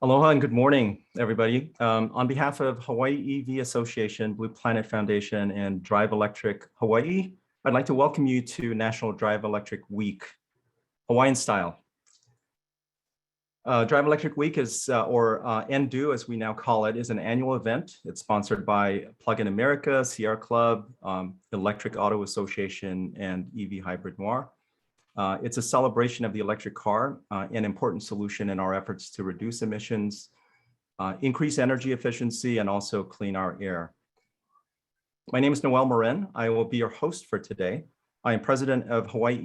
Aloha and good morning, everybody. On behalf of Hawaii EV Association, Blue Planet Foundation, and Drive Electric Hawaii, I'd like to welcome you to National Drive Electric Week, Hawaiian style. Drive Electric Week is, or NDEW as we now call it, is an annual event. It's sponsored by Plug-in America, Sierra Club, Electric Auto Association, and EV Hybrid Noir. It's a celebration of the electric car, an important solution in our efforts to reduce emissions, increase energy efficiency, and also clean our air. My name is Noel Morin. I will be your host for today. I am president of Hawaii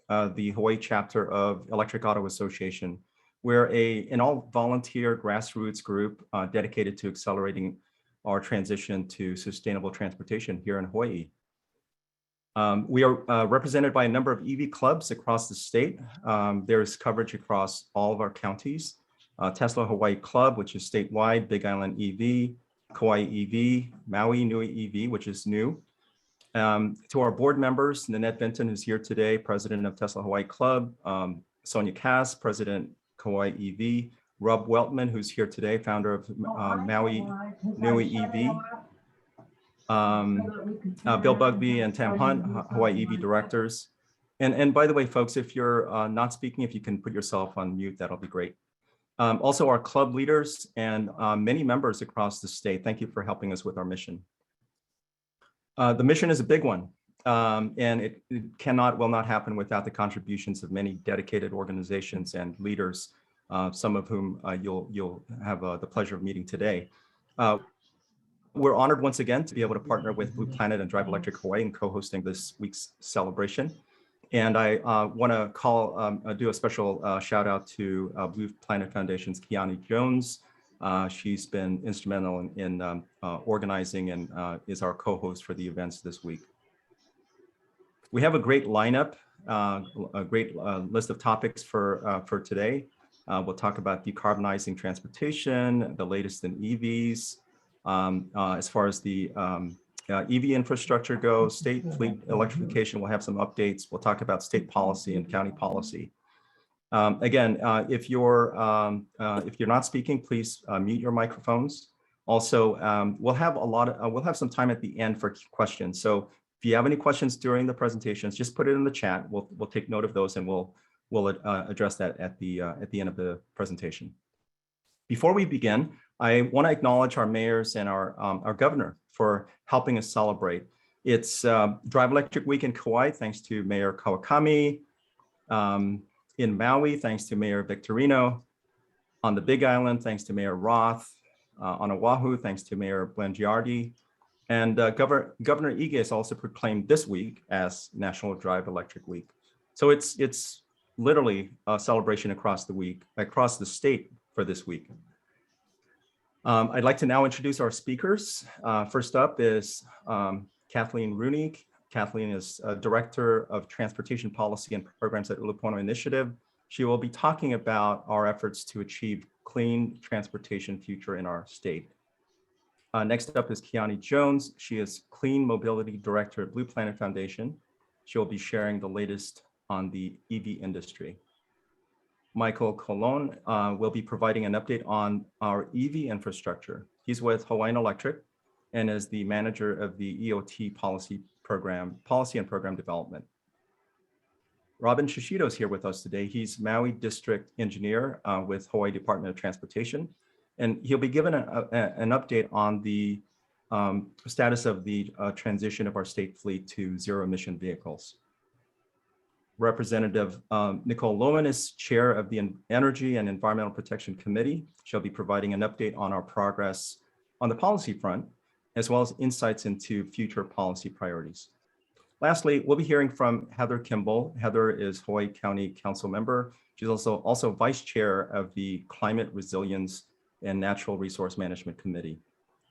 EV, the Hawaii chapter of Electric Auto Association. We're an all-volunteer grassroots group dedicated to accelerating our transition to sustainable transportation here in Hawaii. We are represented by a number of EV clubs across the state. There's coverage across all of our counties. Tesla Hawaii Club, which is statewide, Big Island EV, Kauai EV, Maui Nui EV, which is new. To our board members, Nanette Benton is here today, president of Tesla Hawaii Club, Sonia Cass, president Kauai EV, Rob Weltman, who's here today, founder of Maui Nui EV. Bill Bugby and Tam Hunt, Hawaii EV directors. And by the way, folks, if you're not speaking, if you can put yourself on mute, that'll be great. Also our club leaders and many members across the state, thank you for helping us with our mission. The mission is a big one, and it will not happen without the contributions of many dedicated organizations and leaders, some of whom you'll have the pleasure of meeting today. We're honored once again to be able to partner with Blue Planet and Drive Electric Hawaii in co-hosting this week's celebration. And I want to do a special shout out to Blue Planet Foundation's Kiani Jones. She's been instrumental in organizing and is our co-host for the events this week. We have a great lineup, a great list of topics for today. We'll talk about decarbonizing transportation, the latest in EVs, as far as the EV infrastructure goes, state fleet electrification, we'll have some updates. We'll talk about state policy and county policy. Again, if you're not speaking, please mute your microphones. Also, we'll have some time at the end for questions. So if you have any questions during the presentations, just put it in the chat. We'll take note of those and we'll address that at the end of the presentation. Before we begin, I want to acknowledge our mayors and our governor for helping us celebrate. It's Drive Electric Week in Kauai, thanks to Mayor Kawakami. In Maui, thanks to Mayor Victorino. On the Big Island, thanks to Mayor Roth. On Oahu, thanks to Mayor Blangiardi. And Governor Ige has also proclaimed this week as National Drive Electric Week. So it's literally a celebration across the state for this week. I'd like to now introduce our speakers. First up is Kathleen Rooney. Kathleen is Director of Transportation Policy and Programs at Ulupono Initiative. She will be talking about our efforts to achieve clean transportation future in our state. Next up is Kiani Jones. She is Clean Mobility Director at Blue Planet Foundation. She will be sharing the latest on the EV industry. Michael Colon will be providing an update on our EV infrastructure. He's with Hawaiian Electric and is the manager of the EOT policy and program development. Robin Shishido is here with us today. He's Maui District Engineer with Hawaii Department of Transportation, and he'll be given an update on the status of the transition of our state fleet to zero emission vehicles. Representative Nicole Lowen is chair of the Energy and Environmental Protection Committee. She'll be providing an update on our progress on the policy front, as well as insights into future policy priorities. Lastly, we'll be hearing from Heather Kimball. Heather is Hawaii County Council member. She's also vice chair of the Climate Resilience and Natural Resource Management Committee.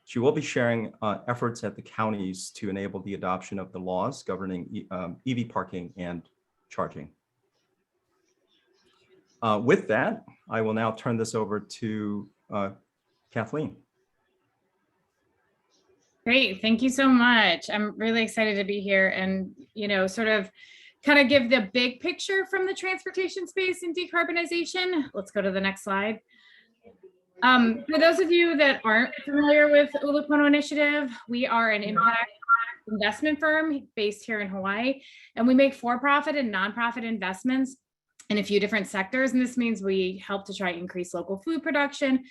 She will be sharing efforts at the counties to enable the adoption of the laws governing EV parking and charging. With that, I will now turn this over to Kathleen. Great, thank you so much. I'm really excited to be here and, sort of kind of give the big picture from the transportation space and decarbonization. Let's go to the next slide. For those of you that aren't familiar with Ulupono Initiative, we are an impact investment firm based here in Hawaii, and we make for-profit and nonprofit investments in a few different sectors. And this means we help to try to increase local food production,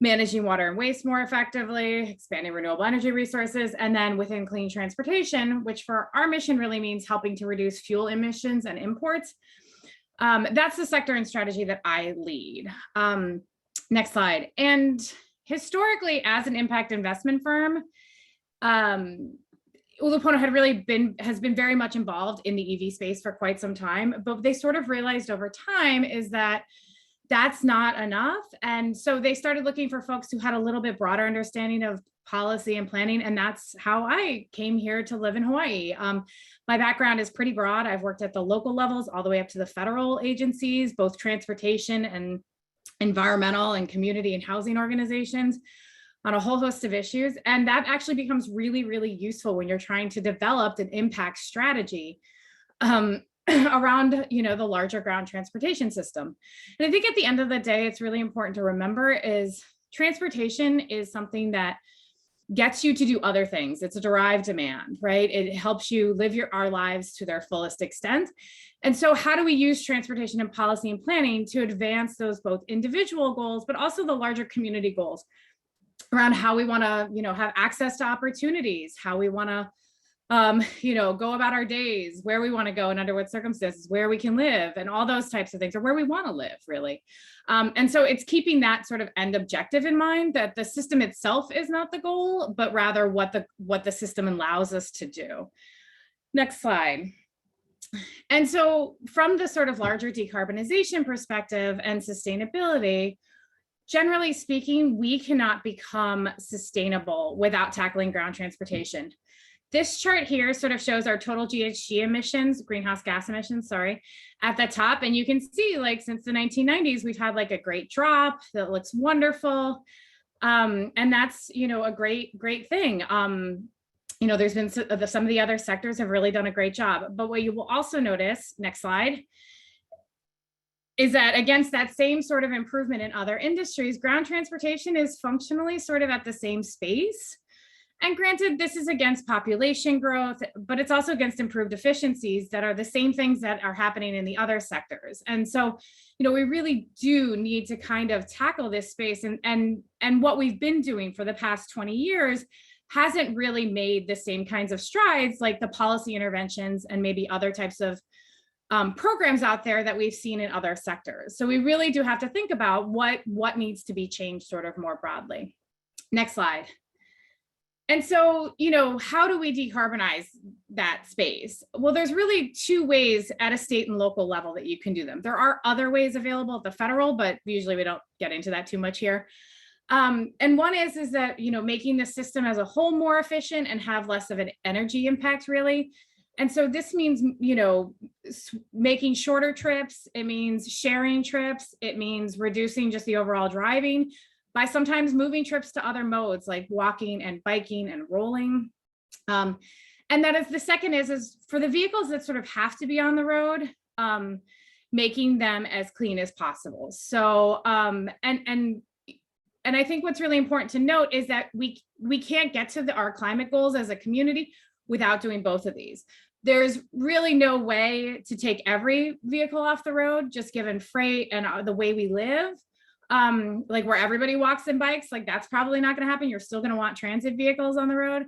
managing water and waste more effectively, expanding renewable energy resources, and then within clean transportation, which for our mission really means helping to reduce fuel emissions and imports. That's the sector and strategy that I lead. Next slide. And historically, as an impact investment firm, Ulupono has been very much involved in the EV space for quite some time, but they sort of realized over time is that that's not enough. And so they started looking for folks who had a little bit broader understanding of policy and planning. And that's how I came here to live in Hawaii. My background is pretty broad. I've worked at the local levels all the way up to the federal agencies, both transportation and environmental and community and housing organizations on a whole host of issues. And that actually becomes really, really useful when you're trying to develop an impact strategy around, the larger ground transportation system. And I think at the end of the day, it's really important to remember is transportation is something that gets you to do other things. It's a derived demand, right? It helps you live our lives to their fullest extent. And so how do we use transportation and policy and planning to advance those both individual goals, but also the larger community goals around how we want to, have access to opportunities, how we want to, go about our days, where we want to go and under what circumstances, where we can live and all those types of things, or where we want to live really. And so it's keeping that sort of end objective in mind, that the system itself is not the goal, but rather what the system allows us to do. Next slide. And so from the sort of larger decarbonization perspective and sustainability, generally speaking, we cannot become sustainable without tackling ground transportation. This chart here sort of shows our total GHG emissions, greenhouse gas emissions, sorry, at the top. And you can see like since the 1990s, we've had like a great drop that looks wonderful. And that's, a great thing. There's been some of the other sectors have really done a great job. But what you will also notice, next slide, is that against that same sort of improvement in other industries, ground transportation is functionally sort of at the same space. And granted, this is against population growth, but it's also against improved efficiencies that are the same things that are happening in the other sectors. And so, we really do need to kind of tackle this space, and what we've been doing for the past 20 years hasn't really made the same kinds of strides like the policy interventions and maybe other types of programs out there that we've seen in other sectors. So we really do have to think about what needs to be changed sort of more broadly. Next slide. And so, how do we decarbonize that space? Well, there's really two ways at a state and local level that you can do them. There are other ways available at the federal, but usually we don't get into that too much here. And one is that, making the system as a whole more efficient and have less of an energy impact really. And so this means, making shorter trips. It means sharing trips. It means reducing just the overall driving by sometimes moving trips to other modes like walking and biking and rolling. And that is the second is for the vehicles that sort of have to be on the road, making them as clean as possible. So, and I think what's really important to note is that we can't get to our climate goals as a community without doing both of these. There's really no way to take every vehicle off the road, just given freight and the way we live. Like where everybody walks and bikes, like that's probably not going to happen. You're still going to want transit vehicles on the road,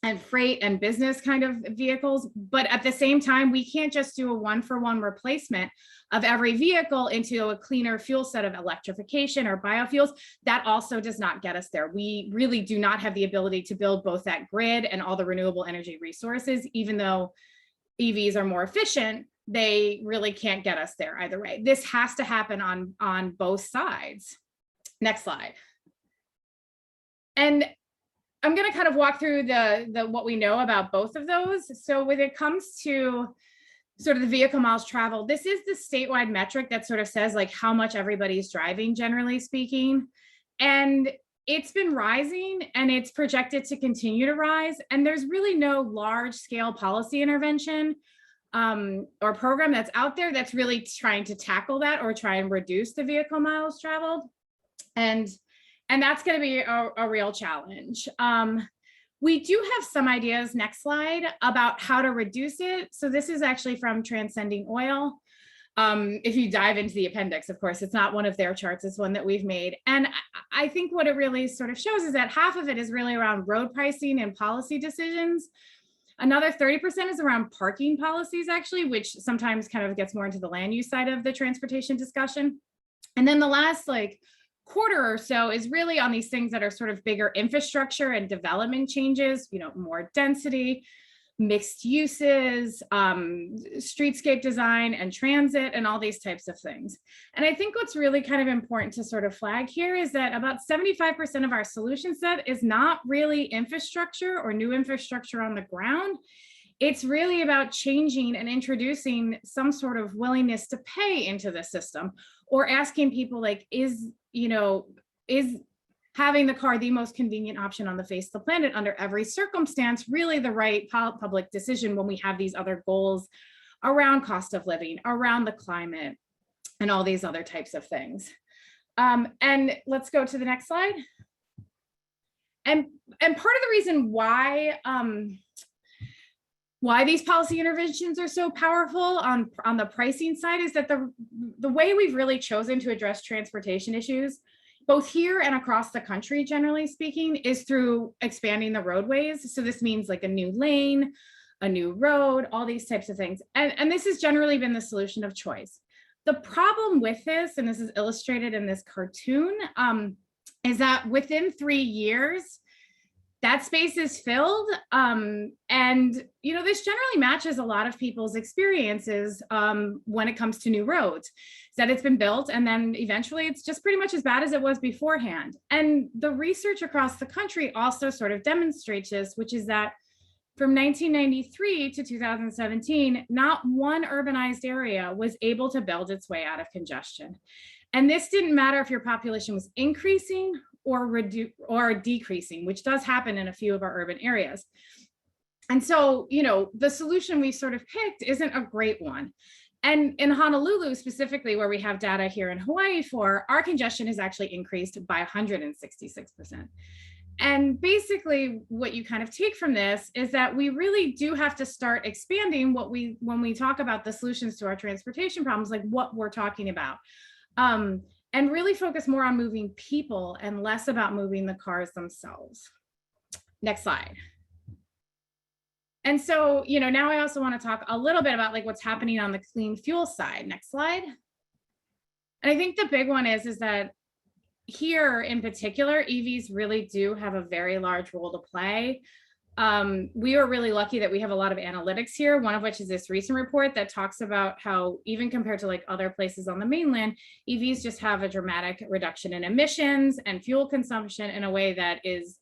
and freight and business kind of vehicles. But at the same time, we can't just do a one-for-one replacement of every vehicle into a cleaner fuel set of electrification or biofuels. That also does not get us there. We really do not have the ability to build both that grid and all the renewable energy resources, even though EVs are more efficient. They really can't get us there either way. This has to happen on both sides. Next slide. And I'm going to kind of walk through the what we know about both of those. So when it comes to sort of the vehicle miles traveled, this is the statewide metric that sort of says like how much everybody's driving, generally speaking. And it's been rising and it's projected to continue to rise. And there's really no large scale policy intervention or program that's out there that's really trying to tackle that or try and reduce the vehicle miles traveled. And that's going to be a real challenge. We do have some ideas, next slide, about how to reduce it. So this is actually from Transcending Oil. If you dive into the appendix, of course, it's not one of their charts, it's one that we've made. And I think what it really sort of shows is that half of it is really around road pricing and policy decisions. Another 30% is around parking policies, actually, which sometimes kind of gets more into the land use side of the transportation discussion. And then the last quarter or so is really on these things that are sort of bigger infrastructure and development changes, more density, mixed uses, streetscape design and transit, and all these types of things. And I think what's really kind of important to sort of flag here is that about 75% of our solution set is not really infrastructure or new infrastructure on the ground. It's really about changing and introducing some sort of willingness to pay into the system, or asking people is having the car the most convenient option on the face of the planet under every circumstance really the right public decision when we have these other goals around cost of living, around the climate, and all these other types of things. And let's go to the next slide. And part of the reason why these policy interventions are so powerful on the pricing side is that the way we've really chosen to address transportation issues, both here and across the country, generally speaking, is through expanding the roadways. So this means a new lane, a new road, all these types of things. And this has generally been the solution of choice. The problem with this, and this is illustrated in this cartoon, is that within 3 years, that space is filled. And this generally matches a lot of people's experiences when it comes to new roads, that it's been built and then eventually it's just pretty much as bad as it was beforehand. And the research across the country also sort of demonstrates this, which is that from 1993 to 2017, not one urbanized area was able to build its way out of congestion. And this didn't matter if your population was increasing or decreasing, which does happen in a few of our urban areas. And so, the solution we sort of picked isn't a great one. And in Honolulu specifically, where we have data here in Hawaii for, our congestion has actually increased by 166%. And basically what you kind of take from this is that we really do have to start expanding when we talk about the solutions to our transportation problems, like what we're talking about. And really focus more on moving people and less about moving the cars themselves. Next slide. And so, now I also want to talk a little bit about what's happening on the clean fuel side. Next slide. And I think the big one is that here in particular, EVs really do have a very large role to play. We are really lucky that we have a lot of analytics here, one of which is this recent report that talks about how even compared to other places on the mainland, EVs just have a dramatic reduction in emissions and fuel consumption in a way that is,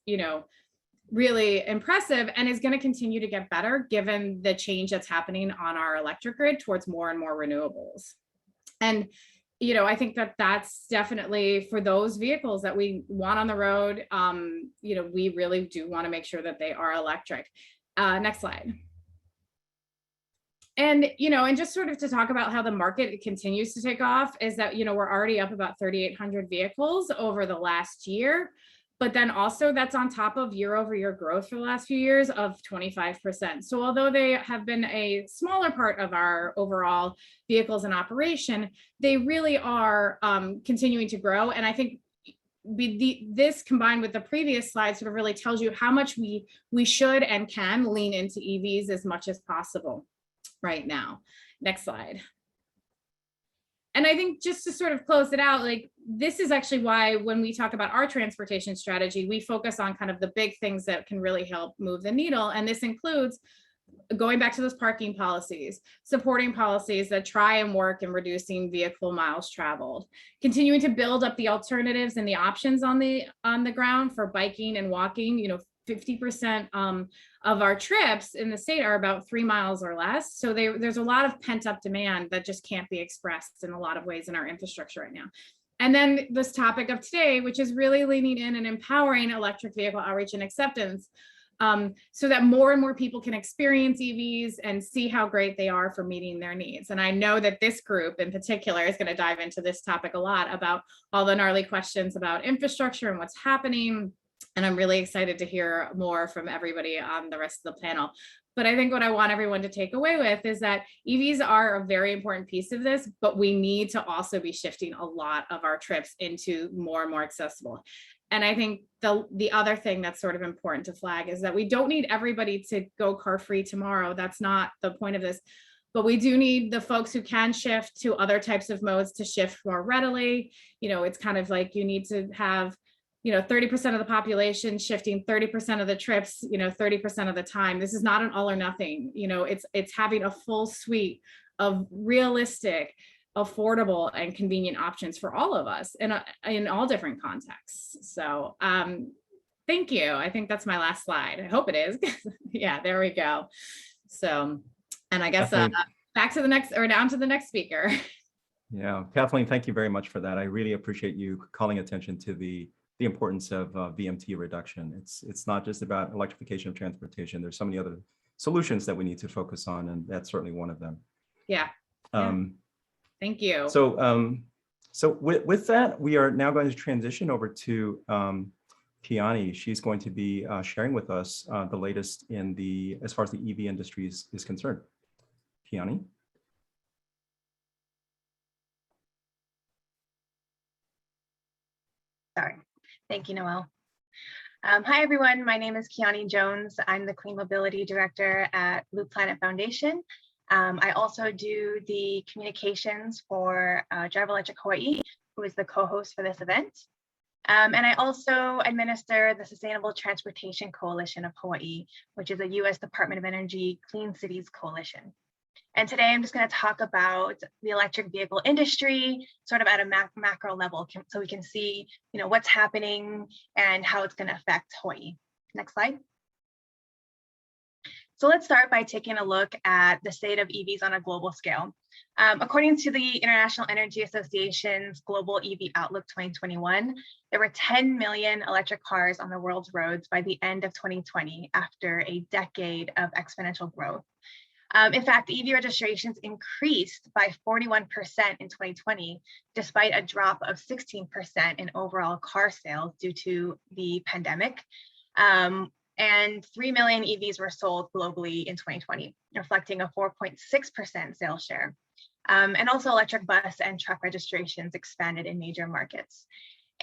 really impressive and is going to continue to get better given the change that's happening on our electric grid towards more and more renewables. And I think that that's definitely for those vehicles that we want on the road. We really do want to make sure that they are electric. Next slide. And, and just sort of to talk about how the market continues to take off is that, we're already up about 3,800 vehicles over the last year. But then also that's on top of year-over-year growth for the last few years of 25%. So although they have been a smaller part of our overall vehicles in operation, they really are continuing to grow. And I think this combined with the previous slide sort of really tells you how much we should and can lean into EVs as much as possible right now. Next slide. And I think just to sort of close it out, this is actually why when we talk about our transportation strategy, we focus on kind of the big things that can really help move the needle. And this includes going back to those parking policies, supporting policies that try and work in reducing vehicle miles traveled, continuing to build up the alternatives and the options on the ground for biking and walking. 50% of our trips in the state are about 3 miles or less. So there's a lot of pent up demand that just can't be expressed in a lot of ways in our infrastructure right now. And then this topic of today, which is really leaning in and empowering electric vehicle outreach and acceptance. so that more and more people can experience EVs and see how great they are for meeting their needs. And I know that this group in particular is going to dive into this topic a lot about all the gnarly questions about infrastructure and what's happening. And I'm really excited to hear more from everybody on the rest of the panel. But I think what I want everyone to take away with is that EVs are a very important piece of this, but we need to also be shifting a lot of our trips into more and more accessible. And I think the other thing that's sort of important to flag is that we don't need everybody to go car free tomorrow. That's not the point of this. But we do need the folks who can shift to other types of modes to shift more readily. You know, it's kind of like you need to have, you know, 30% of the population shifting 30% of the trips, you know, 30% of the time. This is not an all or nothing. You know, it's having a full suite of realistic, affordable and convenient options for all of us in all different contexts. So thank you. I think that's my last slide. I hope it is. Yeah, there we go. So, and I guess back to the next, or down to the next speaker. Yeah, Kathleen, thank you very much for that. I really appreciate you calling attention to the importance of VMT reduction. It's not just about electrification of transportation. There's so many other solutions that we need to focus on, and that's certainly one of them. Yeah. Thank you. So, with that, we are now going to transition over to Kiani. She's going to be sharing with us the latest in as far as the EV industry is concerned. Kiani. Sorry. Thank you, Noel. Hi, everyone. My name is Kiani Jones. I'm the Clean Mobility Director at Blue Planet Foundation. I also do the communications for Drive Electric Hawaii, who is the co-host for this event. And I also administer the Sustainable Transportation Coalition of Hawaii, which is a U.S. Department of Energy Clean Cities Coalition. And today I'm just going to talk about the electric vehicle industry, sort of at a macro level, so we can see, you know, what's happening and how it's going to affect Hawaii. Next slide. So let's start by taking a look at the state of EVs on a global scale. According to the International Energy Association's Global EV Outlook 2021, there were 10 million electric cars on the world's roads by the end of 2020, after a decade of exponential growth. In fact, EV registrations increased by 41% in 2020, despite a drop of 16% in overall car sales due to the pandemic. And 3 million EVs were sold globally in 2020, reflecting a 4.6% sales share. And also electric bus and truck registrations expanded in major markets.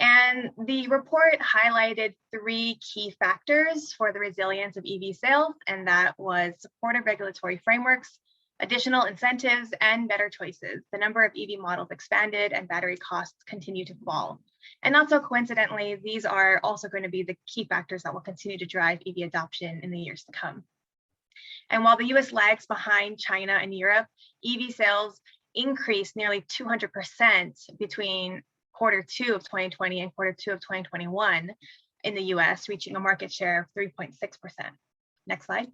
And the report highlighted 3 key factors for the resilience of EV sales, and that was supportive regulatory frameworks, additional incentives, and better choices. The number of EV models expanded and battery costs continue to fall. And not so coincidentally, these are also going to be the key factors that will continue to drive EV adoption in the years to come. And while the US lags behind China and Europe, EV sales increased nearly 200% between Q2 of 2020 and Q2 of 2021 in the US, reaching a market share of 3.6%. Next slide.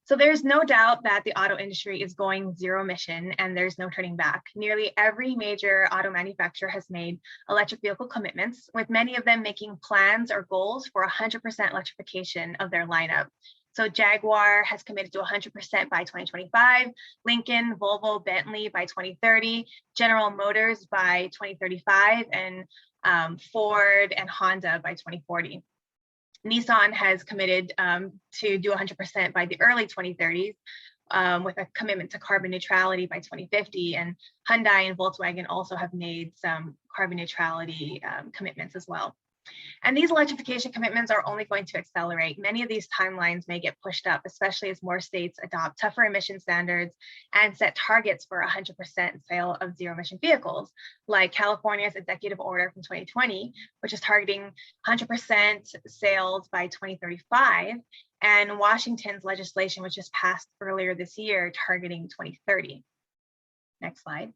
So there's no doubt that the auto industry is going zero emission and there's no turning back. Nearly every major auto manufacturer has made electric vehicle commitments, with many of them making plans or goals for 100% electrification of their lineup. So Jaguar has committed to 100% by 2025, Lincoln, Volvo, Bentley by 2030, General Motors by 2035, and Ford and Honda by 2040. Nissan has committed to do 100% by the early 2030s, with a commitment to carbon neutrality by 2050. And Hyundai and Volkswagen also have made some carbon neutrality commitments as well. And these electrification commitments are only going to accelerate. Many of these timelines may get pushed up, especially as more states adopt tougher emission standards and set targets for 100% sale of zero emission vehicles, like California's executive order from 2020, which is targeting 100% sales by 2035, and Washington's legislation, which just passed earlier this year, targeting 2030. Next slide.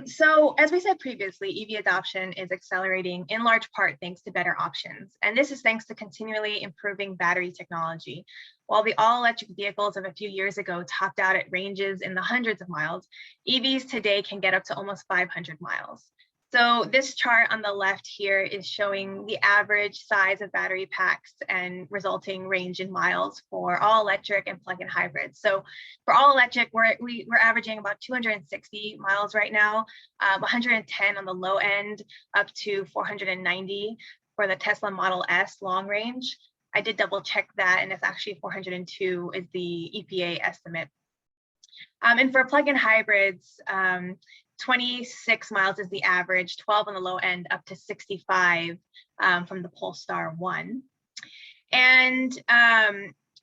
So as we said previously, EV adoption is accelerating in large part thanks to better options. And this is thanks to continually improving battery technology. While the all-electric vehicles of a few years ago topped out at ranges in the hundreds of miles, EVs today can get up to almost 500 miles. So this chart on the left here is showing the average size of battery packs and resulting range in miles for all electric and plug-in hybrids. So for all electric, we're averaging about 260 miles right now, 110 on the low end, up to 490 for the Tesla Model S long range. I did double check that, and it's actually 402 is the EPA estimate. And for plug-in hybrids, 26 miles is the average, 12 on the low end, up to 65 from the Polestar 1. And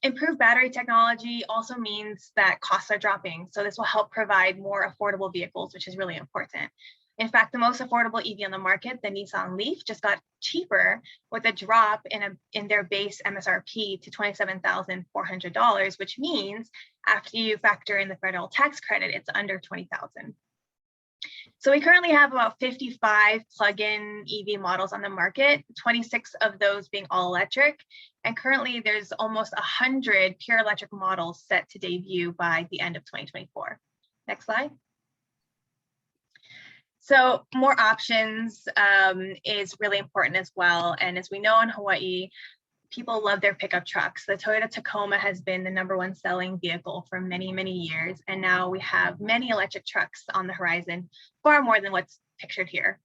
improved battery technology also means that costs are dropping. So this will help provide more affordable vehicles, which is really important. In fact, the most affordable EV on the market, the Nissan Leaf, just got cheaper with a drop in their base MSRP to $27,400, which means after you factor in the federal tax credit, it's under $20,000. So we currently have about 55 plug-in EV models on the market, 26 of those being all electric. And currently there's almost 100 pure electric models set to debut by the end of 2024. Next slide. So more options is really important as well. And as we know in Hawaii, people love their pickup trucks. The Toyota Tacoma has been the #1 selling vehicle for many, many years. And now we have many electric trucks on the horizon, far more than what's pictured here.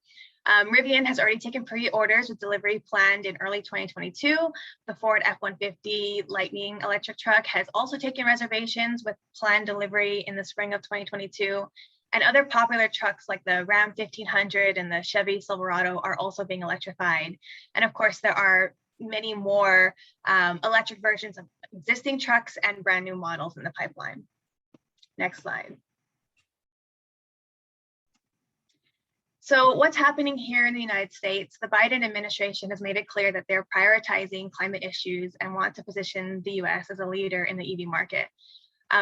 Rivian has already taken pre-orders with delivery planned in early 2022. The Ford F-150 Lightning electric truck has also taken reservations with planned delivery in the spring of 2022. And other popular trucks like the Ram 1500 and the Chevy Silverado are also being electrified. And of course, there are many more electric versions of existing trucks and brand new models in the pipeline. Next slide. So what's happening here in the United States? The Biden administration has made it clear that they're prioritizing climate issues and want to position the US as a leader in the EV market.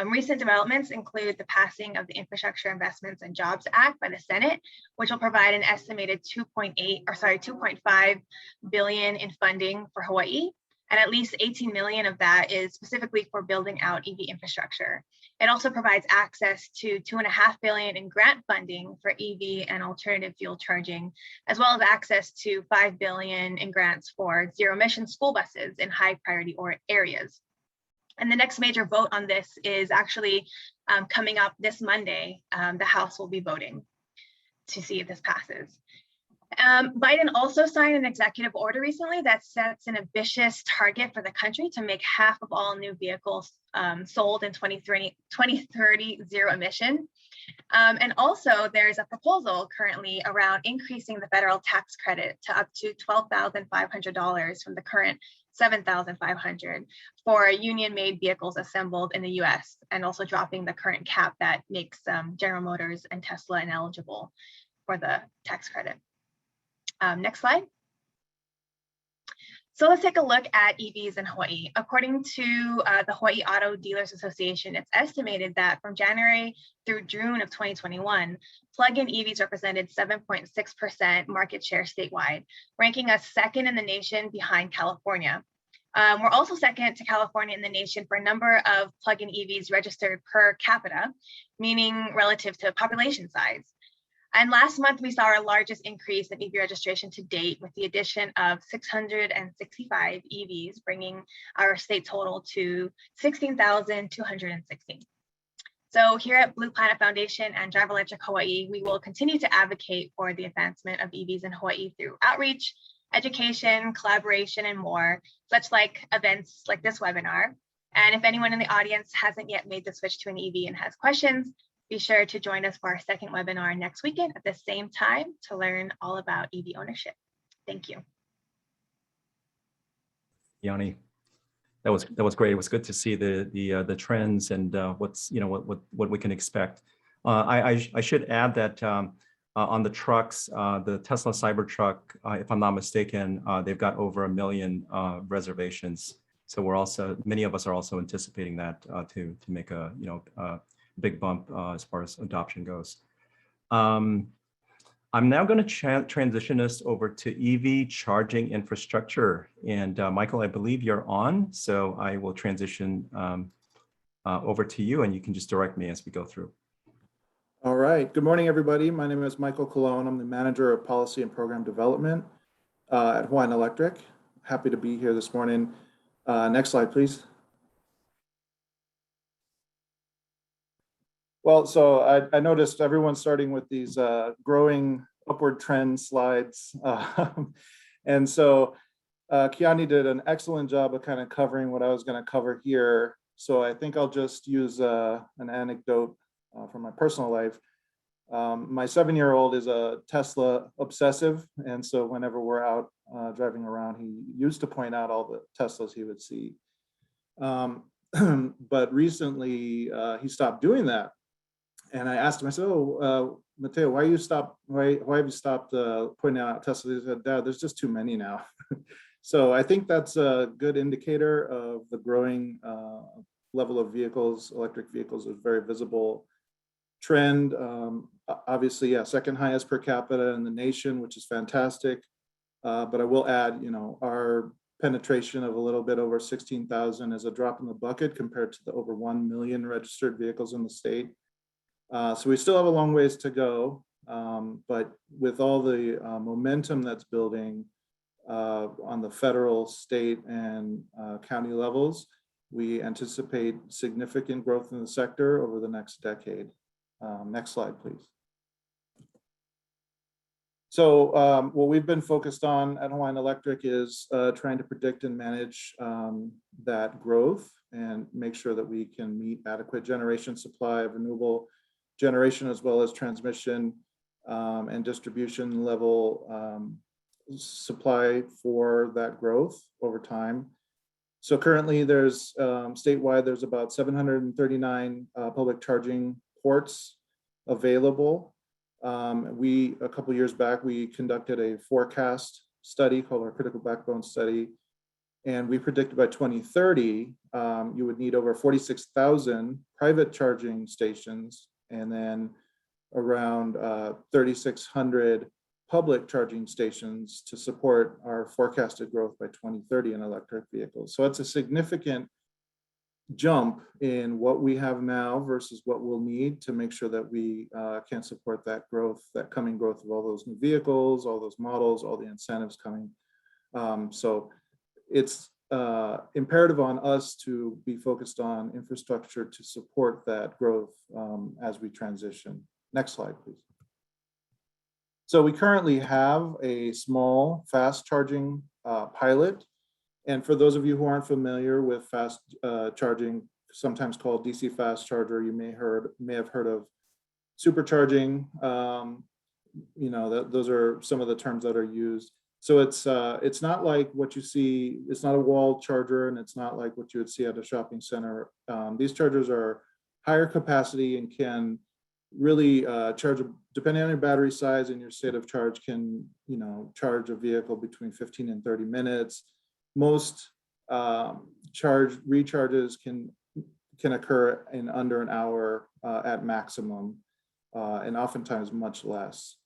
Recent developments include the passing of the Infrastructure Investments and Jobs Act by the Senate, which will provide an estimated 2.5 billion in funding for Hawaii, and at least 18 million of that is specifically for building out EV infrastructure. It also provides access to 2.5 billion in grant funding for EV and alternative fuel charging, as well as access to 5 billion in grants for zero-emission school buses in high priority areas. And the next major vote on this is actually coming up this Monday. The House will be voting to see if this passes. Biden also signed an executive order recently that sets an ambitious target for the country to make half of all new vehicles sold in 2030 zero emission. And also there's a proposal currently around increasing the federal tax credit to up to $12,500 from the current $7,500 for union-made vehicles assembled in the US, and also dropping the current cap that makes General Motors and Tesla ineligible for the tax credit. Next slide. So let's take a look at EVs in Hawaii. According to the Hawaii Auto Dealers Association, it's estimated that from January through June of 2021, plug-in EVs represented 7.6% market share statewide, ranking us second in the nation behind California. We're also second to California in the nation for a number of plug-in EVs registered per capita, meaning relative to population size. And last month, we saw our largest increase in EV registration to date with the addition of 665 EVs, bringing our state total to 16,216. So here at Blue Planet Foundation and Drive Electric Hawaii, we will continue to advocate for the advancement of EVs in Hawaii through outreach, education, collaboration, and more, such like events like this webinar. And if anyone in the audience hasn't yet made the switch to an EV and has questions, be sure to join us for our second webinar next weekend at the same time to learn all about EV ownership. Thank you. Yanni, that was great. It was good to see the trends and what's what we can expect. I should add that on the trucks, the Tesla Cybertruck, if I'm not mistaken, they've got over 1 million reservations. So we're also, many of us are also anticipating that to make a big bump as far as adoption goes. I'm now going to transition us over to EV charging infrastructure. And Michael, I believe you're on, so I will transition over to you, and you can just direct me as we go through. All right. Good morning, everybody. My name is Michael Colon. I'm the Manager of Policy and Program Development at Hawaiian Electric. Happy to be here this morning. Next slide, please. Well, so I noticed everyone's starting with these growing upward trend slides. And so Kiani did an excellent job of kind of covering what I was going to cover here. So I think I'll just use an anecdote from my personal life. My 7-year-old is a Tesla obsessive. And so whenever we're out driving around, he used to point out all the Teslas he would see. But recently he stopped doing that. And I asked him, I said, oh, Mateo, why have you stopped pointing out Teslas? He said, Dad, there's just too many now. So I think that's a good indicator of the growing level of vehicles. Electric vehicles is very visible trend. Obviously, yeah, second highest per capita in the nation, which is fantastic. But I will add, our penetration of a little bit over 16,000 is a drop in the bucket compared to the over 1 million registered vehicles in the state. So we still have a long ways to go. But with all the momentum that's building on the federal, state, and county levels, we anticipate significant growth in the sector over the next decade. Next slide, please. So what we've been focused on at Hawaiian Electric is trying to predict and manage that growth and make sure that we can meet adequate generation supply of renewable generation, as well as transmission and distribution level supply for that growth over time. So currently there's statewide, there's about 739 public charging ports available. A couple years back, we conducted a forecast study called our Critical Backbone Study. And we predicted by 2030, you would need over 46,000 private charging stations, and then around 3,600 public charging stations to support our forecasted growth by 2030 in electric vehicles. So it's a significant jump in what we have now versus what we'll need to make sure that we can support that growth, that coming growth of all those new vehicles, all those models, all the incentives coming. So it's imperative on us to be focused on infrastructure to support that growth as we transition. Next slide, please. So we currently have a small fast charging pilot. And for those of you who aren't familiar with fast charging, sometimes called DC fast charger, you may have heard of supercharging. Those are some of the terms that are used. So it's not like what you see. It's not a wall charger, and it's not like what you would see at a shopping center. These chargers are higher capacity and can really charge, depending on your battery size and your state of charge, can charge a vehicle between 15 and 30 minutes. Most recharges can occur in under an hour at maximum, and oftentimes much less.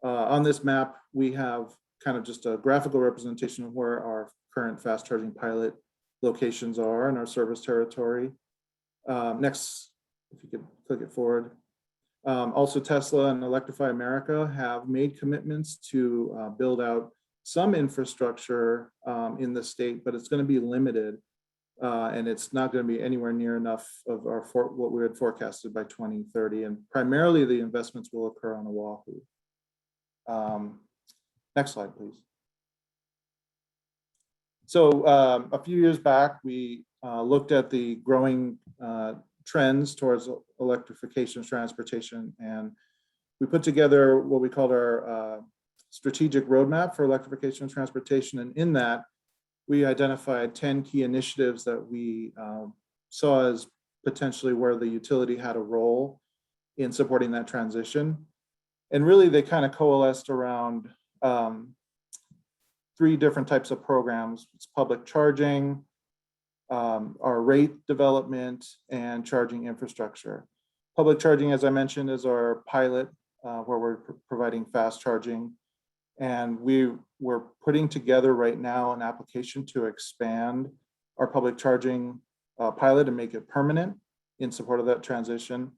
On this map, we have kind of just a graphical representation of where our current fast charging pilot locations are in our service territory. Next, if you could click it forward. Also, Tesla and Electrify America have made commitments to build out some infrastructure in the state, but it's going to be limited, and it's not going to be anywhere near enough of what we had forecasted by 2030. And primarily, the investments will occur on Oahu. Next slide, please. So a few years back, we looked at the growing trends towards electrification of transportation, and we put together what we called our strategic roadmap for electrification of transportation. And in that, we identified 10 key initiatives that we saw as potentially where the utility had a role in supporting that transition. And really, they kind of coalesced around 3 different types of programs. It's public charging, our rate development, and charging infrastructure. Public charging, as I mentioned, is our pilot where we're providing fast charging. And we're putting together right now an application to expand our public charging pilot and make it permanent in support of that transition.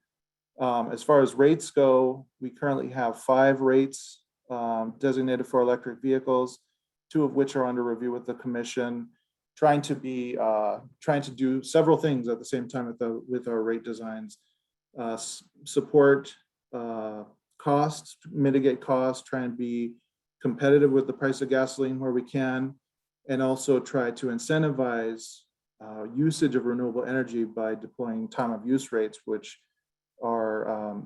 As far as rates go, we currently have 5 rates designated for electric vehicles, 2 of which are under review with the commission, trying to do several things at the same time with our rate designs. Support costs, mitigate costs, try and be competitive with the price of gasoline where we can, and also try to incentivize usage of renewable energy by deploying time of use rates, which are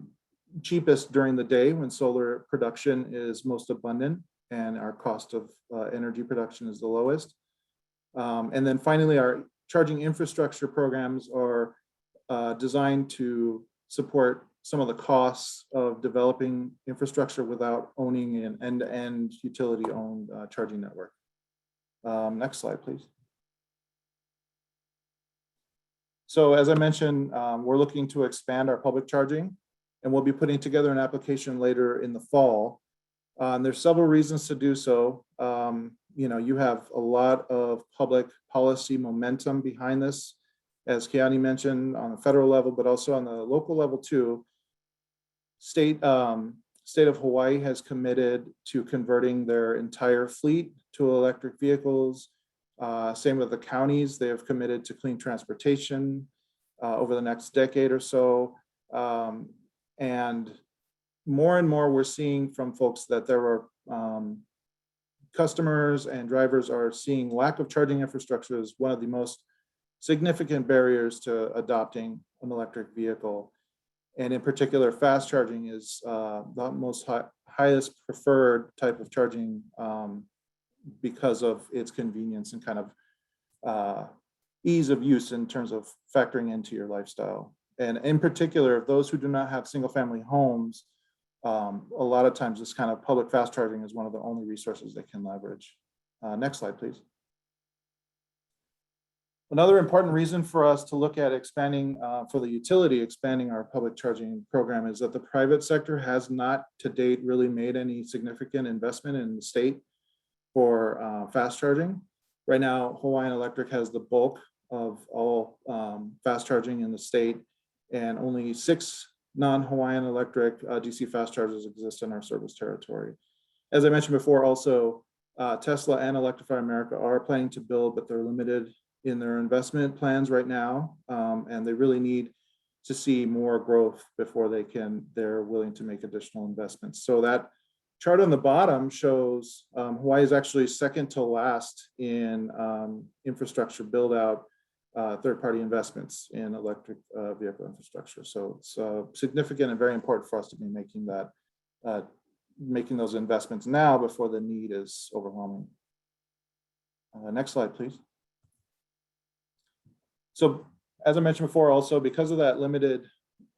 cheapest during the day when solar production is most abundant and our cost of energy production is the lowest. And then finally, our charging infrastructure programs are designed to support some of the costs of developing infrastructure without owning an end-to-end utility-owned charging network. Next slide, please. So as I mentioned, we're looking to expand our public charging, and we'll be putting together an application later in the fall. There's several reasons to do so. You have a lot of public policy momentum behind this, as Keani mentioned, on the federal level, but also on the local level too. State of Hawaii has committed to converting their entire fleet to electric vehicles. Same with the counties. They have committed to clean transportation over the next decade or so. And more we're seeing from folks that there are customers and drivers are seeing lack of charging infrastructure as one of the most significant barriers to adopting an electric vehicle. And in particular, fast charging is the most highest preferred type of charging because of its convenience and kind of ease of use in terms of factoring into your lifestyle. And in particular, those who do not have single family homes, a lot of times this kind of public fast charging is one of the only resources they can leverage. Next slide, please. Another important reason for us to look at expanding, for the utility, expanding our public charging program is that the private sector has not to date really made any significant investment in the state for fast charging. Right now, Hawaiian Electric has the bulk of all fast charging in the state, and only 6 non-Hawaiian Electric DC fast chargers exist in our service territory. As I mentioned before, also Tesla and Electrify America are planning to build, but they're limited in their investment plans right now, and they really need to see more growth before they're willing to make additional investments. So that chart on the bottom shows Hawaii is actually second to last in infrastructure build out, third-party investments in electric vehicle infrastructure. So it's significant and very important for us to be making those investments now before the need is overwhelming. Next slide, please. So as I mentioned before, also because of that limited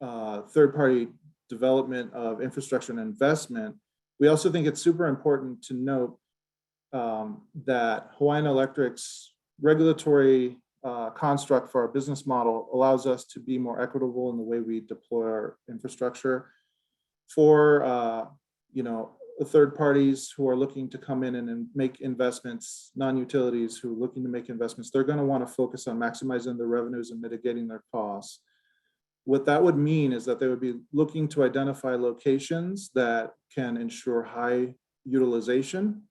third-party development of infrastructure and investment, we also think it's super important to note that Hawaiian Electric's regulatory construct for our business model allows us to be more equitable in the way we deploy our infrastructure. For third parties who are looking to come in and make investments, non-utilities who are looking to make investments, they're going to want to focus on maximizing their revenues and mitigating their costs. What that would mean is that they would be looking to identify locations that can ensure high utilization.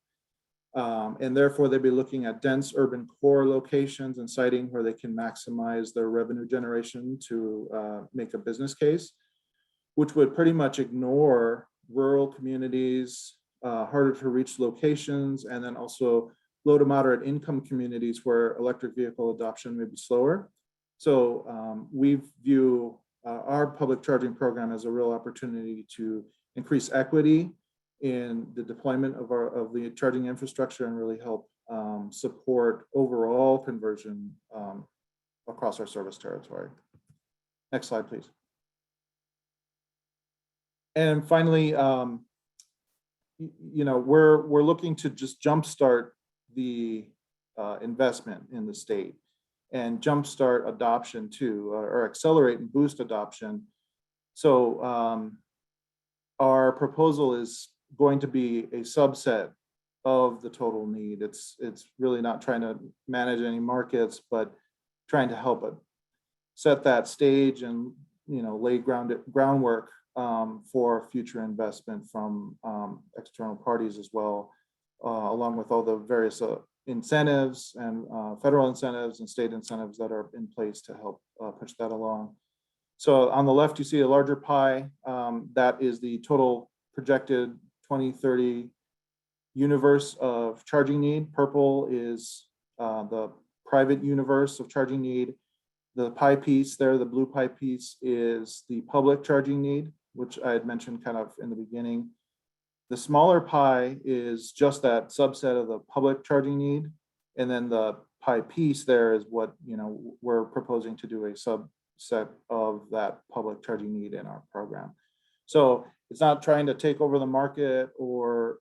And therefore, they'd be looking at dense urban core locations and siting where they can maximize their revenue generation to make a business case, which would pretty much ignore rural communities, harder to reach locations, and then also low to moderate income communities where electric vehicle adoption may be slower. So we view our public charging program as a real opportunity to increase equity in the deployment of the charging infrastructure and really help support overall conversion across our service territory. Next slide, please. And finally, we're looking to just jumpstart the investment in the state and jumpstart adoption too, or accelerate and boost adoption. So our proposal is going to be a subset of the total need. It's really not trying to manage any markets, but trying to help it set that stage and lay groundwork for future investment from external parties as well, along with all the various incentives and federal incentives and state incentives that are in place to help push that along. So on the left, you see a larger pie. That is the total projected 2030 universe of charging need. Purple is the private universe of charging need. The pie piece there, the blue pie piece, is the public charging need, which I had mentioned kind of in the beginning. The smaller pie is just that subset of the public charging need. And then the pie piece there is what, we're proposing to do a subset of that public charging need in our program. So it's not trying to take over the market or,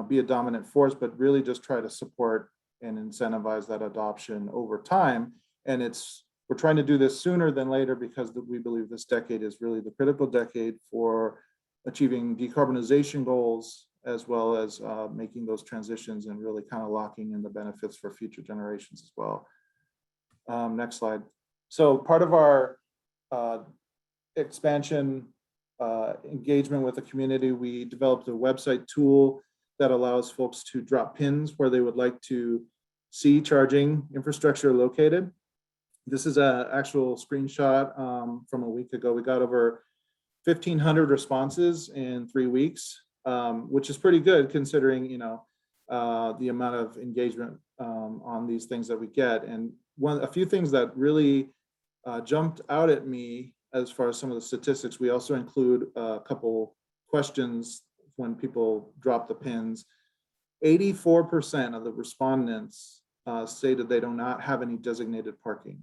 be a dominant force, but really just try to support and incentivize that adoption over time. And we're trying to do this sooner than later because we believe this decade is really the critical decade for achieving decarbonization goals, as well as making those transitions and really kind of locking in the benefits for future generations as well. Next slide. So part of our expansion engagement with the community, we developed a website tool that allows folks to drop pins where they would like to see charging infrastructure located. This is an actual screenshot from a week ago. We got over 1,500 responses in 3 weeks, which is pretty good considering, the amount of engagement on these things that we get. And a few things that really jumped out at me as far as some of the statistics, we also include a couple questions when people drop the pins. 84% of the respondents stated they do not have any designated parking,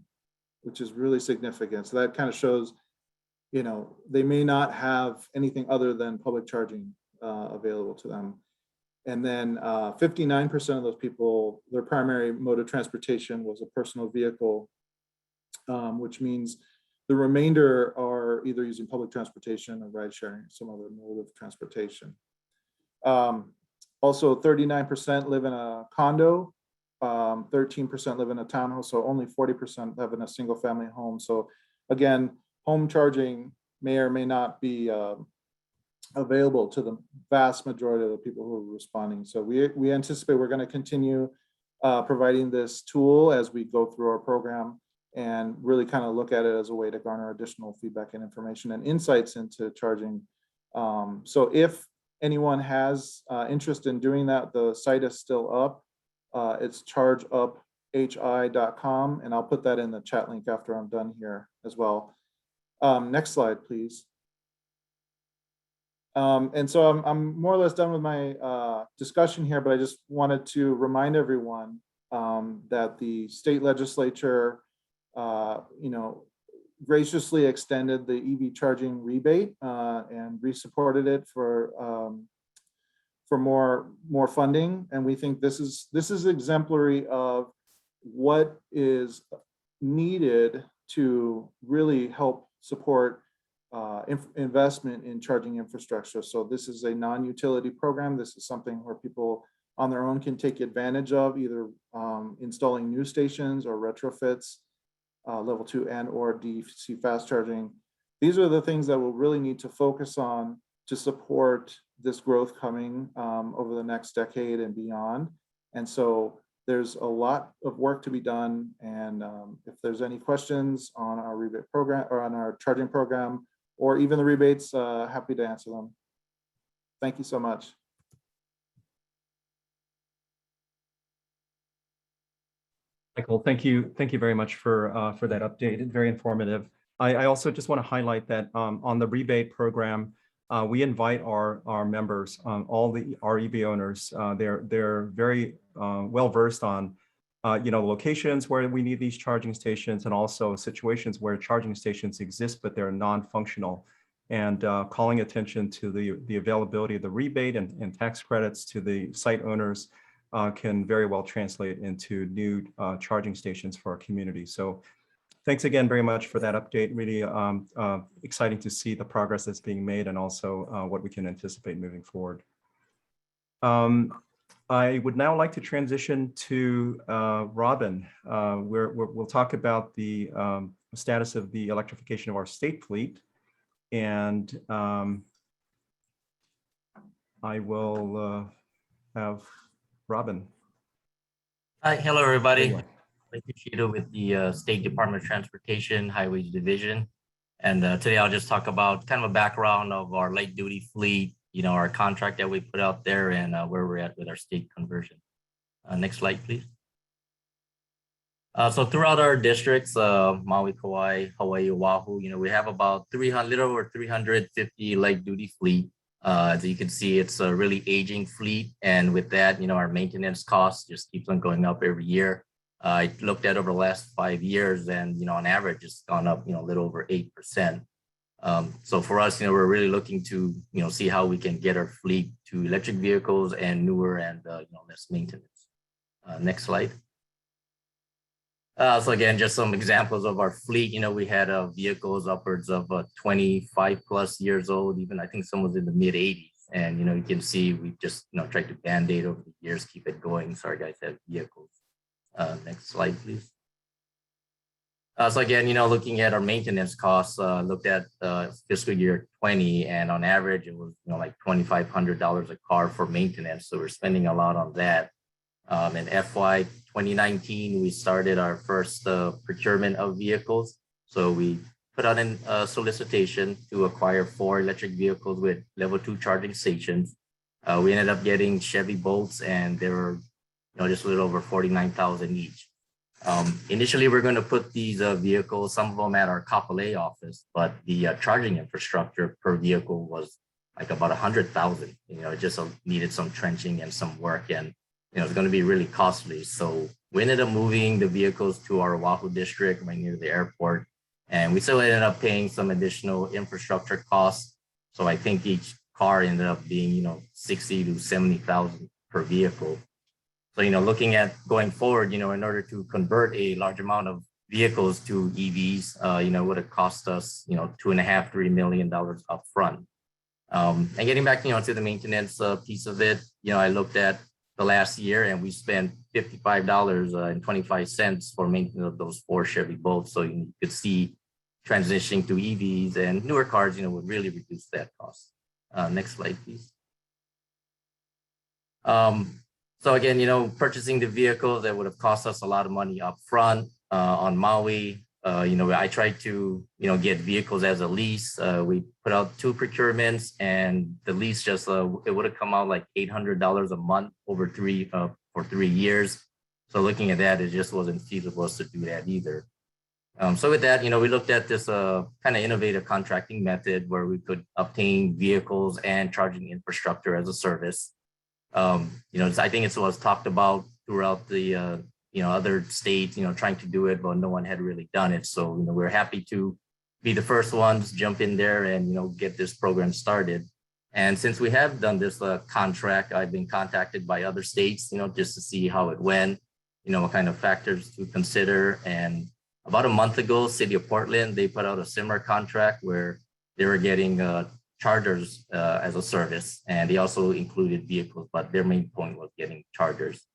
which is really significant. So that kind of shows, they may not have anything other than public charging available to them. And then 59% of those people, their primary mode of transportation was a personal vehicle, which means the remainder are either using public transportation or ride sharing, some other mode of transportation. Also, 39% live in a condo, 13% live in a townhouse, so only 40% live in a single family home. So again, home charging may or may not be available to the vast majority of the people who are responding. So we anticipate we're going to continue providing this tool as we go through our program and really kind of look at it as a way to garner additional feedback and information and insights into charging. So if anyone has interest in doing that, the site is still up. It's chargeuphi.com, and I'll put that in the chat link after I'm done here as well. Next slide, please. And so I'm more or less done with my discussion here, but I just wanted to remind everyone that the state legislature, graciously extended the EV charging rebate and resupported it for more funding. And we think this is exemplary of what is needed to really help support investment in charging infrastructure. So this is a non-utility program. This is something where people on their own can take advantage of, either installing new stations or retrofits, level 2 and or DC fast charging. These are the things that we'll really need to focus on to support this growth coming over the next decade and beyond. And so there's a lot of work to be done. And if there's any questions on our rebate program or on our charging program, or even the rebates, happy to answer them. Thank you so much. Michael, thank you very much for that update. It's very informative. I also just want to highlight that on the rebate program, we invite our members, all our EV owners. They're very well versed on locations where we need these charging stations, and also situations where charging stations exist but they're non-functional. And calling attention to the availability of the rebate and tax credits to the site owners can very well translate into new charging stations for our community. So thanks again very much for that update. Really exciting to see the progress that's being made, and also what we can anticipate moving forward. I would now like to transition to Robin. We'll talk about the status of the electrification of our state fleet. And I will have Robin. Hi, hello, everybody. There you I'm Kushida with the State Department of Transportation Highways Division. And today I'll just talk about kind of a background of our light duty fleet, our contract that we put out there and where we're at with our state conversion. Next slide, please. So throughout our districts, Maui, Kauai, Hawaii, Oahu, we have about 300, little over 350 light duty fleet. As you can see, it's a really aging fleet. And with that, our maintenance costs just keeps on going up every year. I looked at over the last 5 years and, on average, it's gone up, a little over 8%. So for us, we're really looking to, see how we can get our fleet to electric vehicles and newer and, less maintenance. Next slide. So again, just some examples of our fleet. We had vehicles upwards of 25 plus years old, even I think some was in the mid 80s. And, you can see we just, tried to band-aid over the years, keep it going. Sorry, guys, have vehicles. Next slide, please. So again, looking at our maintenance costs, looked at fiscal year 20, and on average, it was, like $2,500 a car for maintenance. So we're spending a lot on that. In FY 2019, we started our first procurement of vehicles. So we put out a solicitation to acquire 4 electric vehicles with level 2 charging stations. We ended up getting Chevy Bolts, and they were just a little over 49,000 each. Initially, we're going to put these vehicles, some of them at our Kapolei office, but the charging infrastructure per vehicle was like about 100,000. It just needed some trenching and some work, and it's going to be really costly. So we ended up moving the vehicles to our Oahu district right near the airport, and we still ended up paying some additional infrastructure costs. So I think each car ended up being 60 to 70,000 per vehicle. So, looking at going forward, in order to convert a large amount of vehicles to EVs, would have cost us, $2.5–3 million upfront. And getting back, to the maintenance piece of it, I looked at the last year and we spent $55.25 for maintenance of those 4 Chevy Bolts. So you could see transitioning to EVs and newer cars, would really reduce that cost. Next slide, please. So again, purchasing the vehicles that would have cost us a lot of money up front on Maui. I tried to, get vehicles as a lease. We put out 2 procurements, and the lease just, it would have come out like $800 a month over for 3 years. So looking at that, it just wasn't feasible to do that either. So with that, we looked at this kind of innovative contracting method where we could obtain vehicles and charging infrastructure as a service. I think it was talked about throughout the, other states, trying to do it, but no one had really done it. So, we're happy to be the first ones, jump in there and, get this program started. And since we have done this contract, I've been contacted by other states, just to see how it went, what kind of factors to consider. And about a month ago, City of Portland, they put out a similar contract where they were getting chargers as a service, and they also included vehicles, but their main point was getting chargers.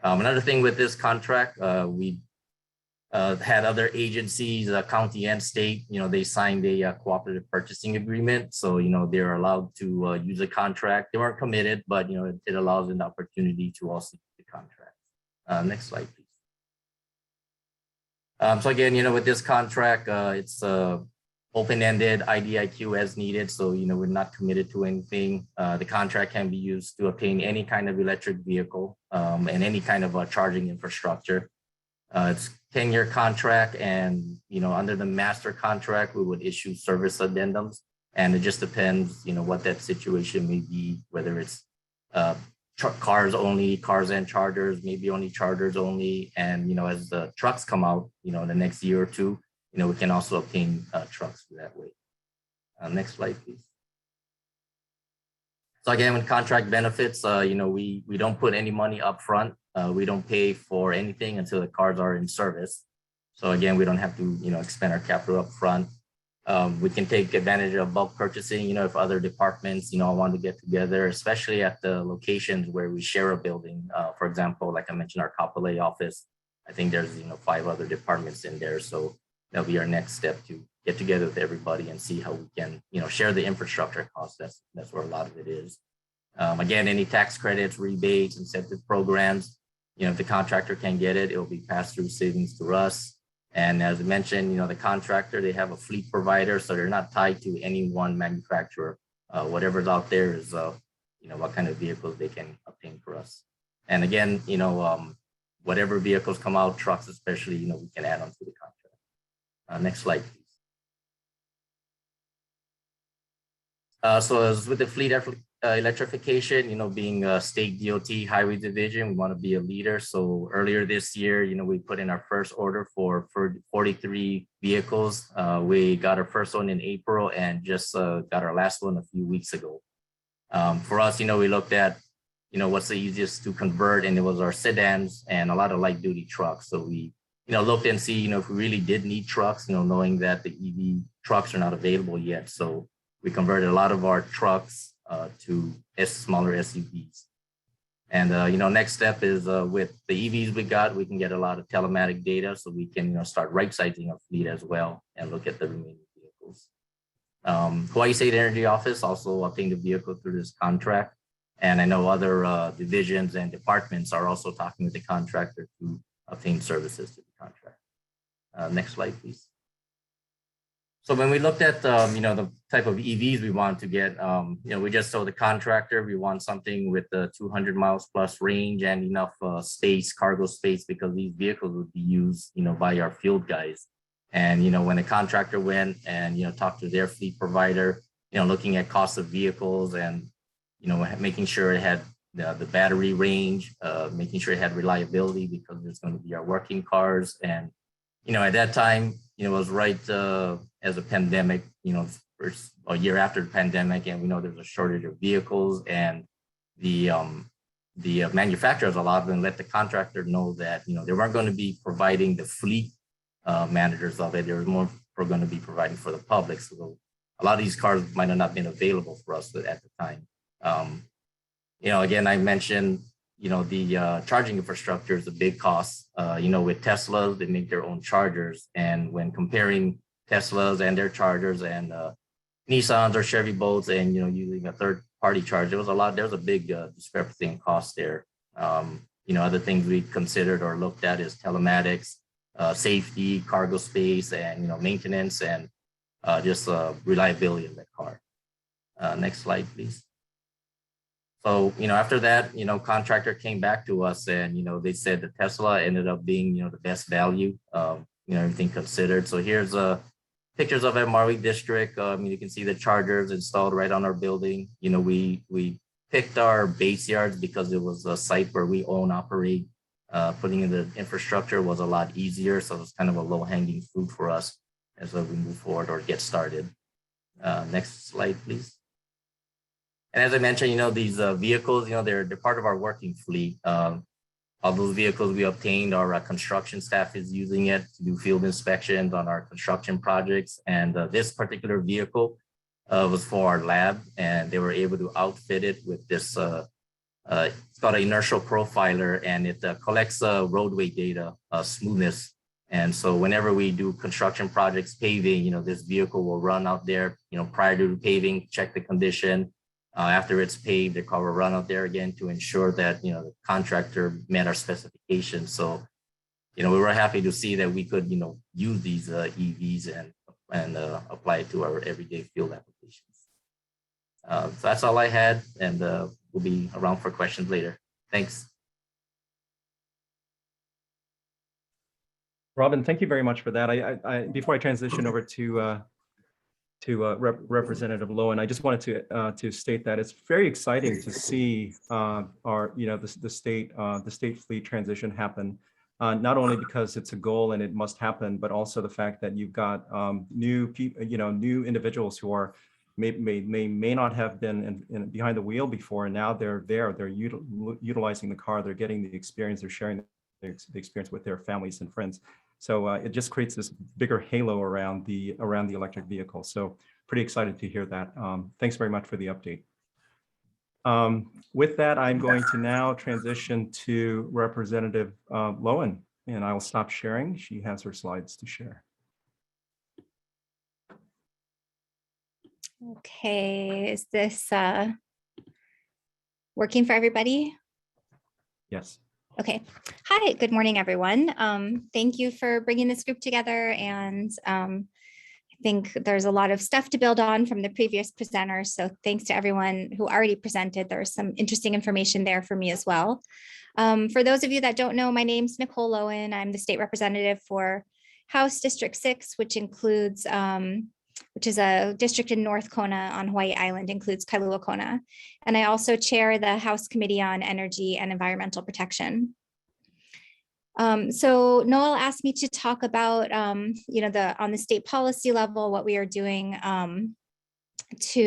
Another thing with this contract, we had other agencies, county and state, they signed a cooperative purchasing agreement. So, they're allowed to use a contract. They weren't committed, but, it allows an opportunity to also use the contract. Next slide, please. So again, with this contract, it's open-ended IDIQ as needed. So, we're not committed to anything. The contract can be used to obtain any kind of electric vehicle and any kind of charging infrastructure. It's 10-year contract, and, under the master contract, we would issue service addendums. And it just depends, what that situation may be, whether it's cars only, cars and chargers, maybe only chargers only. And, as the trucks come out, in the next year or two, we can also obtain trucks that way. Next slide, please. So again, with contract benefits, we don't put any money up front. We don't pay for anything until the cars are in service. So again, we don't have to, expend our capital up front. We can take advantage of bulk purchasing, if other departments, want to get together, especially at the locations where we share a building. For example, like I mentioned, our Kapolei office, I think there's, 5 other departments in there. So that'll be our next step to get together with everybody and see how we can, share the infrastructure costs. That's where a lot of it is. Again, any tax credits, rebates, incentive programs, if the contractor can get it, it'll be passed through savings to us. And as I mentioned, the contractor, they have a fleet provider, so they're not tied to any one manufacturer. Whatever's out there is, what kind of vehicles they can obtain for us. And again, whatever vehicles come out, trucks especially, we can add on to the contract. Next slide, please. So as with the fleet electrification, being a state DOT highway division, we want to be a leader. So earlier this year, we put in our first order for 43 vehicles. We got our first one in April and just got our last one a few weeks ago. For us, we looked at, what's the easiest to convert, and it was our sedans and a lot of light duty trucks. So we, looked and see, if we really did need trucks, knowing that the EV trucks are not available yet. So we converted a lot of our trucks to smaller SUVs. And, next step is with the EVs we can get a lot of telematic data, so we can, start right-sizing our fleet as well and look at the remaining vehicles. Hawaii State Energy Office also obtained a vehicle through this contract. And I know other divisions and departments are also talking with the contractor to obtain services to the contract. Next slide, please. So when we looked at, the type of EVs we want to get, we just told the contractor we want something with the 200 miles plus range and enough space, cargo space, because these vehicles would be used, by our field guys. And, when the contractor went and, talked to their fleet provider, looking at cost of vehicles and, making sure it had the battery range, making sure it had reliability, because there's going to be our working cars. And, at that time, it was right as a pandemic, first a year after the pandemic, and we know there's a shortage of vehicles, and the manufacturers, a lot of them let the contractor know that, they weren't going to be providing the fleet managers of it. They were more going to be providing for the public. So a lot of these cars might have not been available for us at the time. Again, I mentioned, the charging infrastructure is a big cost. With Teslas, they make their own chargers. And when comparing Teslas and their chargers and Nissans or Chevy Bolts and, using a third-party charger, there was a big discrepancy in cost there. Other things we considered or looked at is telematics, safety, cargo space, and, maintenance, and just reliability of that car. Next slide, please. So, after that, contractor came back to us and, they said the Tesla ended up being, the best value, everything considered. So here's pictures of MRE district. You can see the chargers installed right on our building. We picked our base yards because it was a site where we own, operate. Putting in the infrastructure was a lot easier. So it's kind of a low hanging fruit for us as we move forward or get started. Next slide, please. And as I mentioned, these vehicles, they're part of our working fleet. All those vehicles we obtained, our construction staff is using it to do field inspections on our construction projects. And this particular vehicle was for our lab, and they were able to outfit it with this, it's called an inertial profiler, and it collects roadway data, smoothness. And so whenever we do construction projects, paving, this vehicle will run out there, prior to paving, check the condition. After it's paved, the car will run out there again to ensure that, the contractor met our specifications. So, we were happy to see that we could, use these EVs and apply it to our everyday field applications. So that's all I had, and we'll be around for questions later. Thanks. Robin, thank you very much for that. I before I transition over to Representative Lowen, I just wanted to state that it's very exciting to see our the state fleet transition happen. Not only because it's a goal and it must happen, but also the fact that you've got new people, new individuals who are may not have been behind the wheel before, and now they're utilizing the car, they're getting the experience, they're sharing the experience with their families and friends. So it just creates this bigger halo around the electric vehicle. So pretty excited to hear that. Thanks very much for the update. With that, I'm going to now transition to Representative Lowen, and I will stop sharing. She has her slides to share. Okay, is this working for everybody? Yes. Okay. Hi, good morning, everyone. Thank you for bringing this group together. And I think there's a lot of stuff to build on from the previous presenters. So thanks to everyone who already presented. There's some interesting information there for me as well. For those of you that don't know, my name's Nicole Lowen. I'm the state representative for House District 6, which includes, which is a district in North Kona on Hawaii Island, includes Kailua Kona. And I also chair the House Committee on Energy and Environmental Protection. So Noel asked me to talk about, you know, on the state policy level, what we are doing to,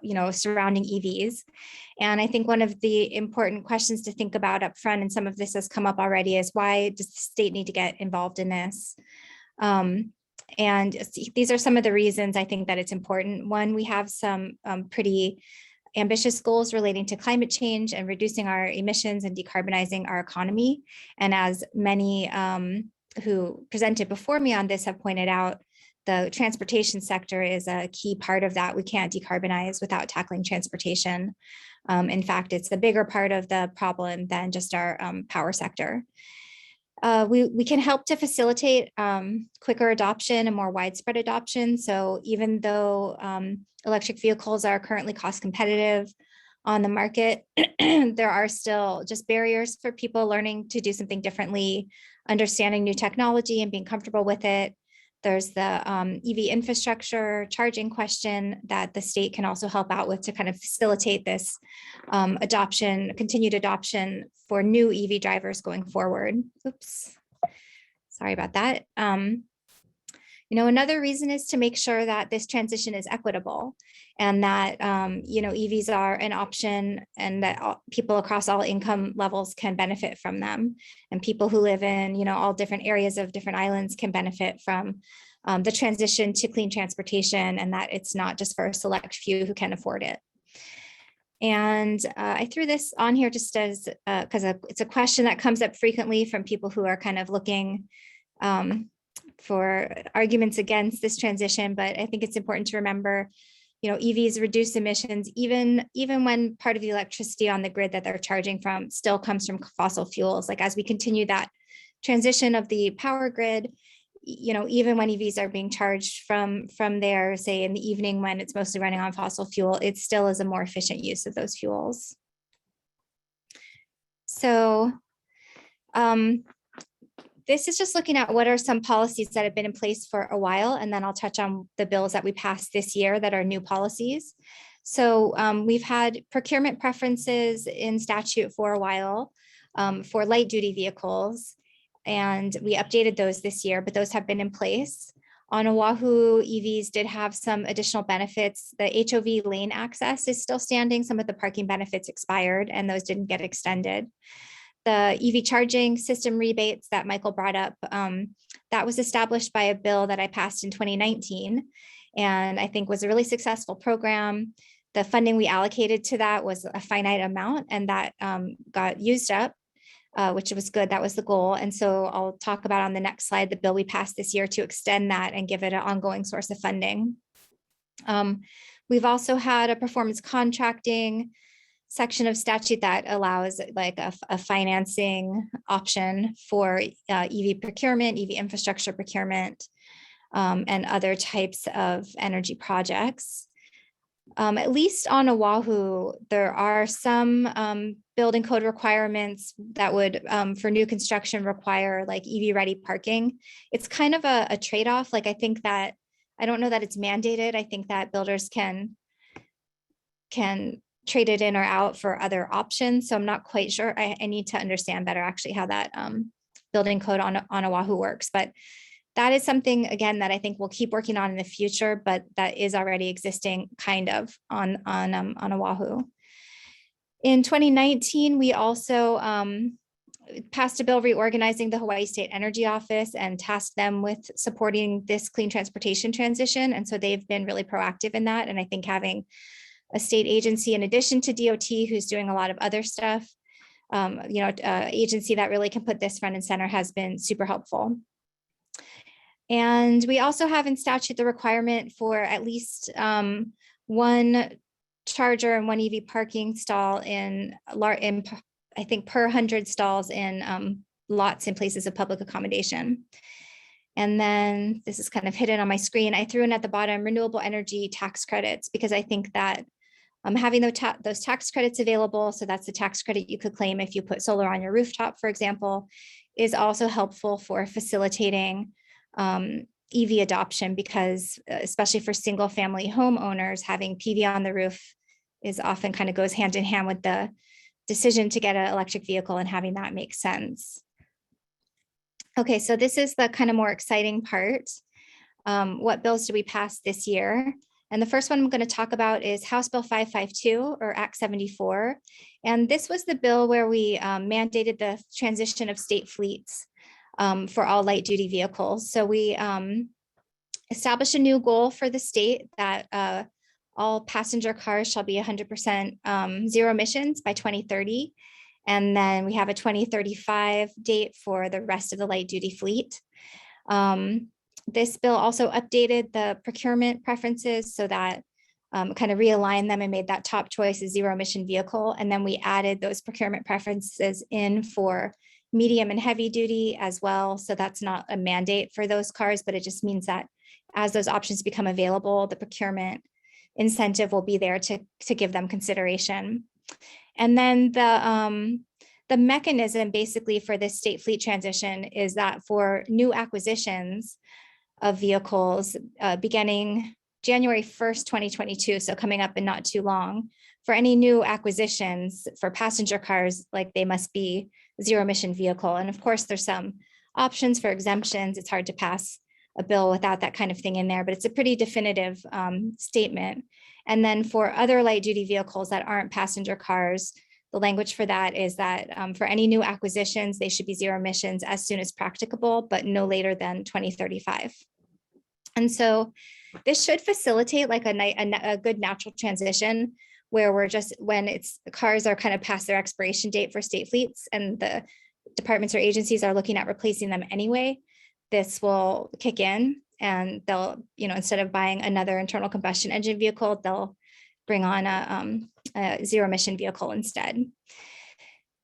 you know, surrounding EVs. And I think one of the important questions to think about up front, and some of this has come up already, is why does the state need to get involved in this? And these are some of the reasons I think that it's important. One, we have some pretty ambitious goals relating to climate change and reducing our emissions and decarbonizing our economy. And as many who presented before me on this have pointed out, the transportation sector is a key part of that. We can't decarbonize without tackling transportation. In fact, it's a bigger part of the problem than just our power sector. We can help to facilitate quicker adoption and more widespread adoption. So even though electric vehicles are currently cost competitive on the market, there are still just barriers for people learning to do something differently, understanding new technology and being comfortable with it. There's the EV infrastructure charging question that the state can also help out with to kind of facilitate this adoption, continued adoption for new EV drivers going forward. Oops, sorry about that. You know, another reason is to make sure that this transition is equitable and that, you know, EVs are an option and that people across all income levels can benefit from them. And people who live in, you know, all different areas of different islands can benefit from the transition to clean transportation, and that it's not just for a select few who can afford it. And I threw this on here just as, because it's a question that comes up frequently from people who are kind of looking for arguments against this transition, but I think it's important to remember, you know, EVs reduce emissions even when part of the electricity on the grid that they're charging from still comes from fossil fuels. Like as we continue that transition of the power grid, you know, even when EVs are being charged from there, say in the evening when it's mostly running on fossil fuel, it still is a more efficient use of those fuels. So this is just looking at what are some policies that have been in place for a while, and then I'll touch on the bills that we passed this year that are new policies. So we've had procurement preferences in statute for a while for light duty vehicles, and we updated those this year, but those have been in place. On Oahu, EVs did have some additional benefits. The HOV lane access is still standing. Some of the parking benefits expired and those didn't get extended. The EV charging system rebates that Michael brought up, that was established by a bill that I passed in 2019, and I think was a really successful program. The funding we allocated to that was a finite amount, and that got used up, which was good. That was the goal. And so I'll talk about on the next slide the bill we passed this year to extend that and give it an ongoing source of funding. We've also had a performance contracting section of statute that allows like a financing option for EV procurement, EV infrastructure procurement, and other types of energy projects. At least on Oahu, there are some building code requirements that would, for new construction, require like EV ready parking. It's kind of a trade-off. Like I think that, I don't know that it's mandated. I think that builders can trade it in or out for other options. So I'm not quite sure. I need to understand better actually how that building code on Oahu works. But that is something, again, that I think we'll keep working on in the future, but that is already existing kind of on Oahu. In 2019, we also passed a bill reorganizing the Hawaii State Energy Office and tasked them with supporting this clean transportation transition. And so they've been really proactive in that. And I think having a state agency in addition to DOT, who's doing a lot of other stuff, you know, agency that really can put this front and center has been super helpful. And we also have in statute the requirement for at least one charger and one EV parking stall in I think per 100 stalls in lots and places of public accommodation. And then this is kind of hidden on my screen. I threw in at the bottom renewable energy tax credits, because I think that having those tax credits available, so that's the tax credit you could claim if you put solar on your rooftop, for example, is also helpful for facilitating EV adoption, because especially for single family homeowners, having PV on the roof is often kind of goes hand in hand with the decision to get an electric vehicle and having that make sense. Okay, so this is the kind of more exciting part. What bills do we pass this year? And the first one I'm going to talk about is House Bill 552, or Act 74. And this was the bill where we mandated the transition of state fleets for all light duty vehicles. So we established a new goal for the state that all passenger cars shall be 100% zero emissions by 2030. And then we have a 2035 date for the rest of the light duty fleet. This bill also updated the procurement preferences so that kind of realigned them and made that top choice a zero emission vehicle. And then we added those procurement preferences in for medium and heavy duty as well. So that's not a mandate for those cars, but it just means that as those options become available, the procurement incentive will be there to give them consideration. And then the mechanism basically for this state fleet transition is that for new acquisitions of vehicles beginning January 1st, 2022, so coming up in not too long, for any new acquisitions for passenger cars, like they must be zero emission vehicle. And of course, there's some options for exemptions. It's hard to pass a bill without that kind of thing in there, but it's a pretty definitive statement. And then for other light duty vehicles that aren't passenger cars, the language for that is that for any new acquisitions, they should be zero emissions as soon as practicable, but no later than 2035. And so this should facilitate like a good natural transition where we're just, when the cars are kind of past their expiration date for state fleets and the departments or agencies are looking at replacing them anyway, this will kick in and they'll, instead of buying another internal combustion engine vehicle, they'll bring on a zero emission vehicle instead.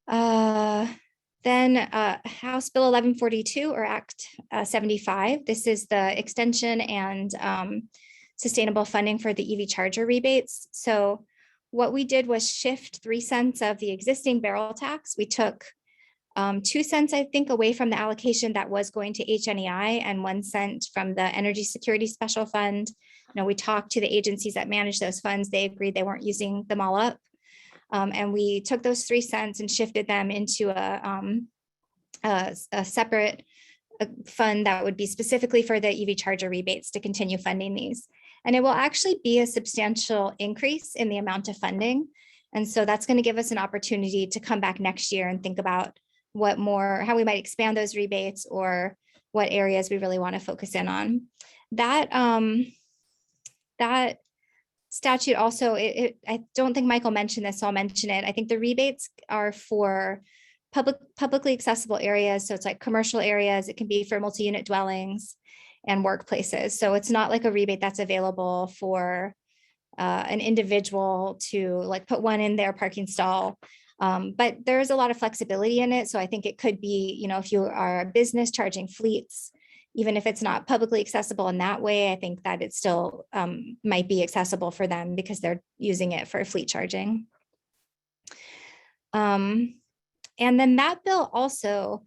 Then House Bill 1142, or Act 75. This is the extension and sustainable funding for the EV charger rebates. So what we did was shift 3 cents of the existing barrel tax. We took 2 cents, I think, away from the allocation that was going to HNEI and 1 cent from the Energy Security Special Fund. We talked to the agencies that manage those funds. They agreed they weren't using them all up. And we took those 3 cents and shifted them into a separate fund that would be specifically for the EV charger rebates to continue funding these. And it will actually be a substantial increase in the amount of funding. And so that's going to give us an opportunity to come back next year and think about how we might expand those rebates or what areas we really want to focus in on. That statute also, I don't think Michael mentioned this, so I'll mention it. I think the rebates are for publicly accessible areas. So it's like commercial areas. It can be for multi-unit dwellings and workplaces. So it's not like a rebate that's available for an individual to like put one in their parking stall. But there's a lot of flexibility in it. So I think it could be, if you are a business charging fleets, even if it's not publicly accessible in that way, I think that it still might be accessible for them because they're using it for fleet charging. And then that bill also,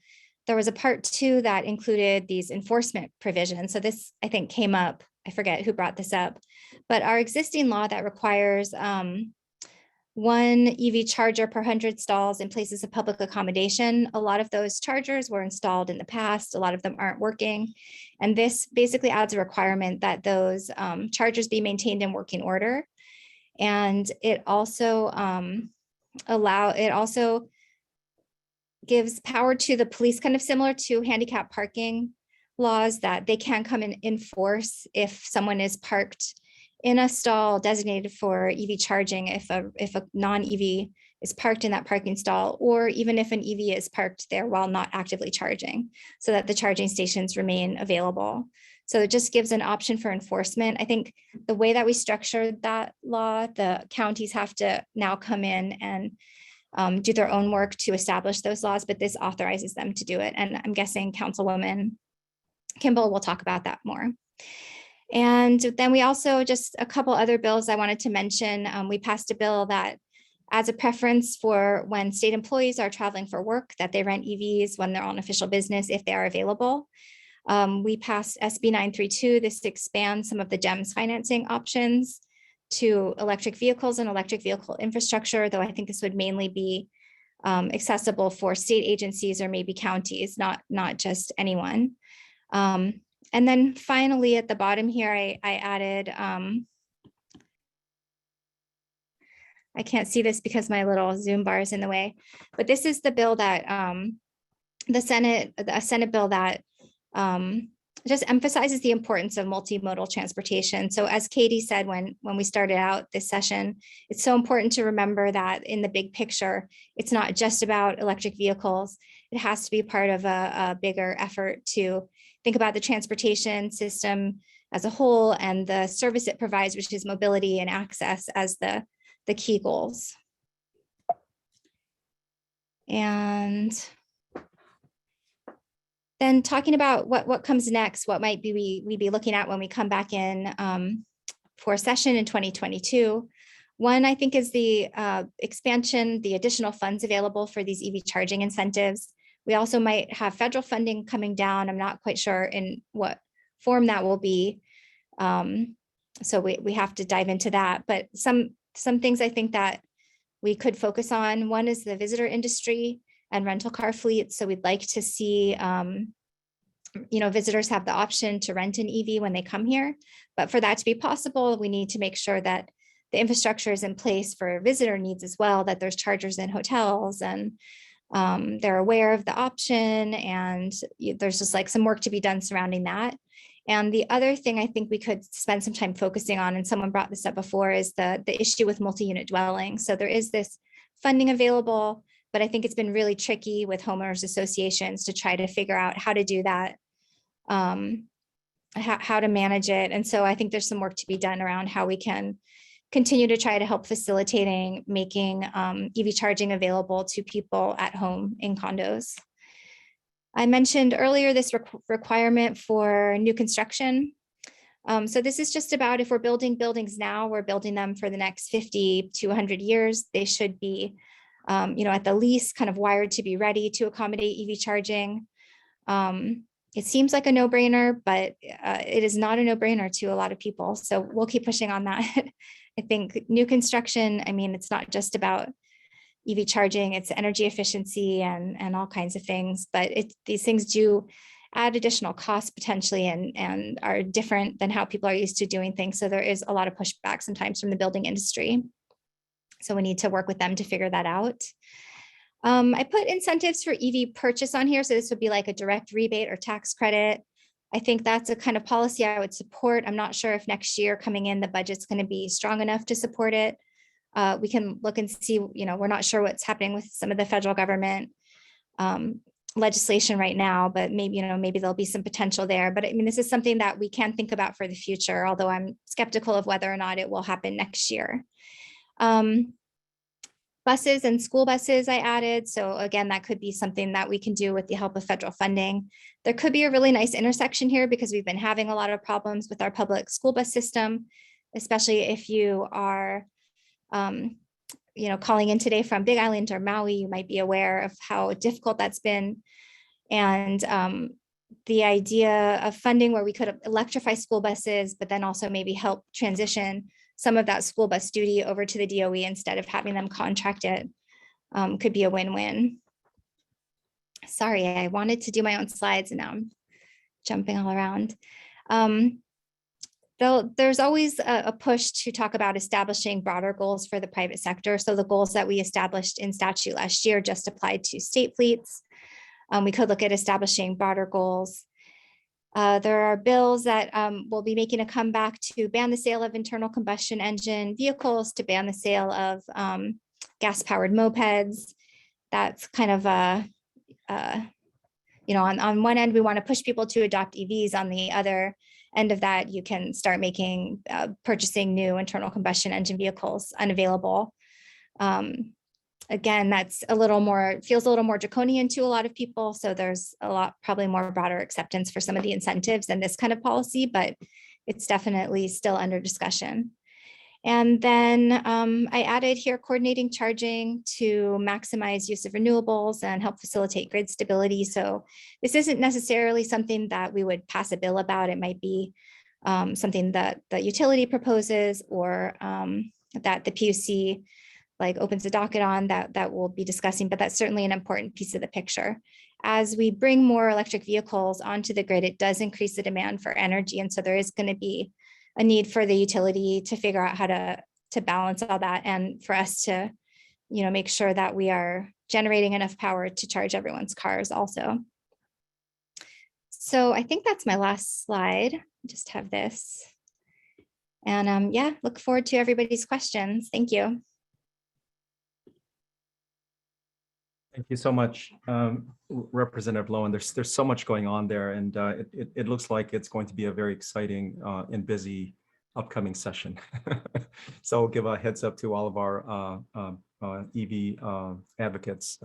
there was a part 2 that included these enforcement provisions. So this, I think, came up, I forget who brought this up, but our existing law that requires 1 EV charger per 100 stalls in places of public accommodation. A lot of those chargers were installed in the past. A lot of them aren't working. And this basically adds a requirement that those chargers be maintained in working order. And it also gives power to the police, kind of similar to handicap parking laws, that they can come and enforce if someone is parked in a stall designated for EV charging, if a non-EV is parked in that parking stall, or even if an EV is parked there while not actively charging, so that the charging stations remain available. So it just gives an option for enforcement. I think the way that we structured that law, the counties have to now come in and do their own work to establish those laws, but this authorizes them to do it. And I'm guessing Councilwoman Kimball will talk about that more. And then we also, just a couple other bills I wanted to mention. We passed a bill that adds a preference for when state employees are traveling for work, that they rent EVs when they're on official business if they are available. We passed SB 932. This expands some of the GEMS financing options to electric vehicles and electric vehicle infrastructure, though I think this would mainly be accessible for state agencies or maybe counties, not just anyone. And then finally, at the bottom here, I added, I can't see this because my little Zoom bar is in the way, but this is the bill that a Senate bill that just emphasizes the importance of multimodal transportation. So as Katie said, when we started out this session, it's so important to remember that in the big picture, it's not just about electric vehicles. It has to be part of a bigger effort to think about the transportation system as a whole and the service it provides, which is mobility and access, as the key goals. And then talking about what comes next, what might be we be looking at when we come back in for a session in 2022. One, I think, is the expansion, the additional funds available for these EV charging incentives. We also might have federal funding coming down. I'm not quite sure in what form that will be. So we have to dive into that. But some things I think that we could focus on. One is the visitor industry and rental car fleets. So we'd like to see visitors have the option to rent an EV when they come here. But for that to be possible, we need to make sure that the infrastructure is in place for visitor needs as well, that there's chargers in hotels and they're aware of the option, and there's just like some work to be done surrounding that. And the other thing I think we could spend some time focusing on, and someone brought this up before, is the issue with multi-unit dwellings. So there is this funding available, but I think it's been really tricky with homeowners associations to try to figure out how to do that, how to manage it. And so I think there's some work to be done around how we can continue to try to help facilitating making EV charging available to people at home in condos. I mentioned earlier this requirement for new construction. So this is just about, if we're building buildings now, we're building them for the next 50 to 100 years. They should be, at the least kind of wired to be ready to accommodate EV charging. It seems like a no-brainer, but it is not a no-brainer to a lot of people. So we'll keep pushing on that. I think new construction, I mean, it's not just about EV charging, it's energy efficiency and all kinds of things, but these things do add additional costs potentially and are different than how people are used to doing things. So there is a lot of pushback sometimes from the building industry. So we need to work with them to figure that out. I put incentives for EV purchase on here. So this would be like a direct rebate or tax credit. I think that's a kind of policy I would support. I'm not sure if next year coming in, the budget's going to be strong enough to support it. We can look and see, we're not sure what's happening with some of the federal government legislation right now, but maybe there'll be some potential there. But I mean, this is something that we can think about for the future, although I'm skeptical of whether or not it will happen next year. Buses and school buses I added. So again, that could be something that we can do with the help of federal funding. There could be a really nice intersection here because we've been having a lot of problems with our public school bus system, especially if you are calling in today from Big Island or Maui, you might be aware of how difficult that's been. And the idea of funding where we could electrify school buses, but then also maybe help transition some of that school bus duty over to the DOE instead of having them contract it, could be a win-win. Sorry, I wanted to do my own slides and now I'm jumping all around. There's always a push to talk about establishing broader goals for the private sector. So the goals that we established in statute last year just applied to state fleets. We could look at establishing broader goals. There are bills that will be making a comeback to ban the sale of internal combustion engine vehicles, to ban the sale of gas-powered mopeds. That's kind of on one end, we want to push people to adopt EVs. On the other, end of that, you can start making purchasing new internal combustion engine vehicles unavailable. Again, that's a little more, feels a little more draconian to a lot of people. So there's a lot, probably more broader acceptance for some of the incentives in this kind of policy, but it's definitely still under discussion. And then I added here coordinating charging to maximize use of renewables and help facilitate grid stability. So this isn't necessarily something that we would pass a bill about. It might be something that the utility proposes, or that the PUC like opens a docket on that we'll be discussing, but that's certainly an important piece of the picture. As we bring more electric vehicles onto the grid, it does increase the demand for energy. And so there is going to be a need for the utility to figure out how to balance all that, and for us to, you know, make sure that we are generating enough power to charge everyone's cars also. So I think that's my last slide. Just have this. And yeah, look forward to everybody's questions. Thank you. Thank you so much, Representative Lowen. There's so much going on there, and it looks like it's going to be a very exciting and busy upcoming session. So I'll give a heads up to all of our EV advocates.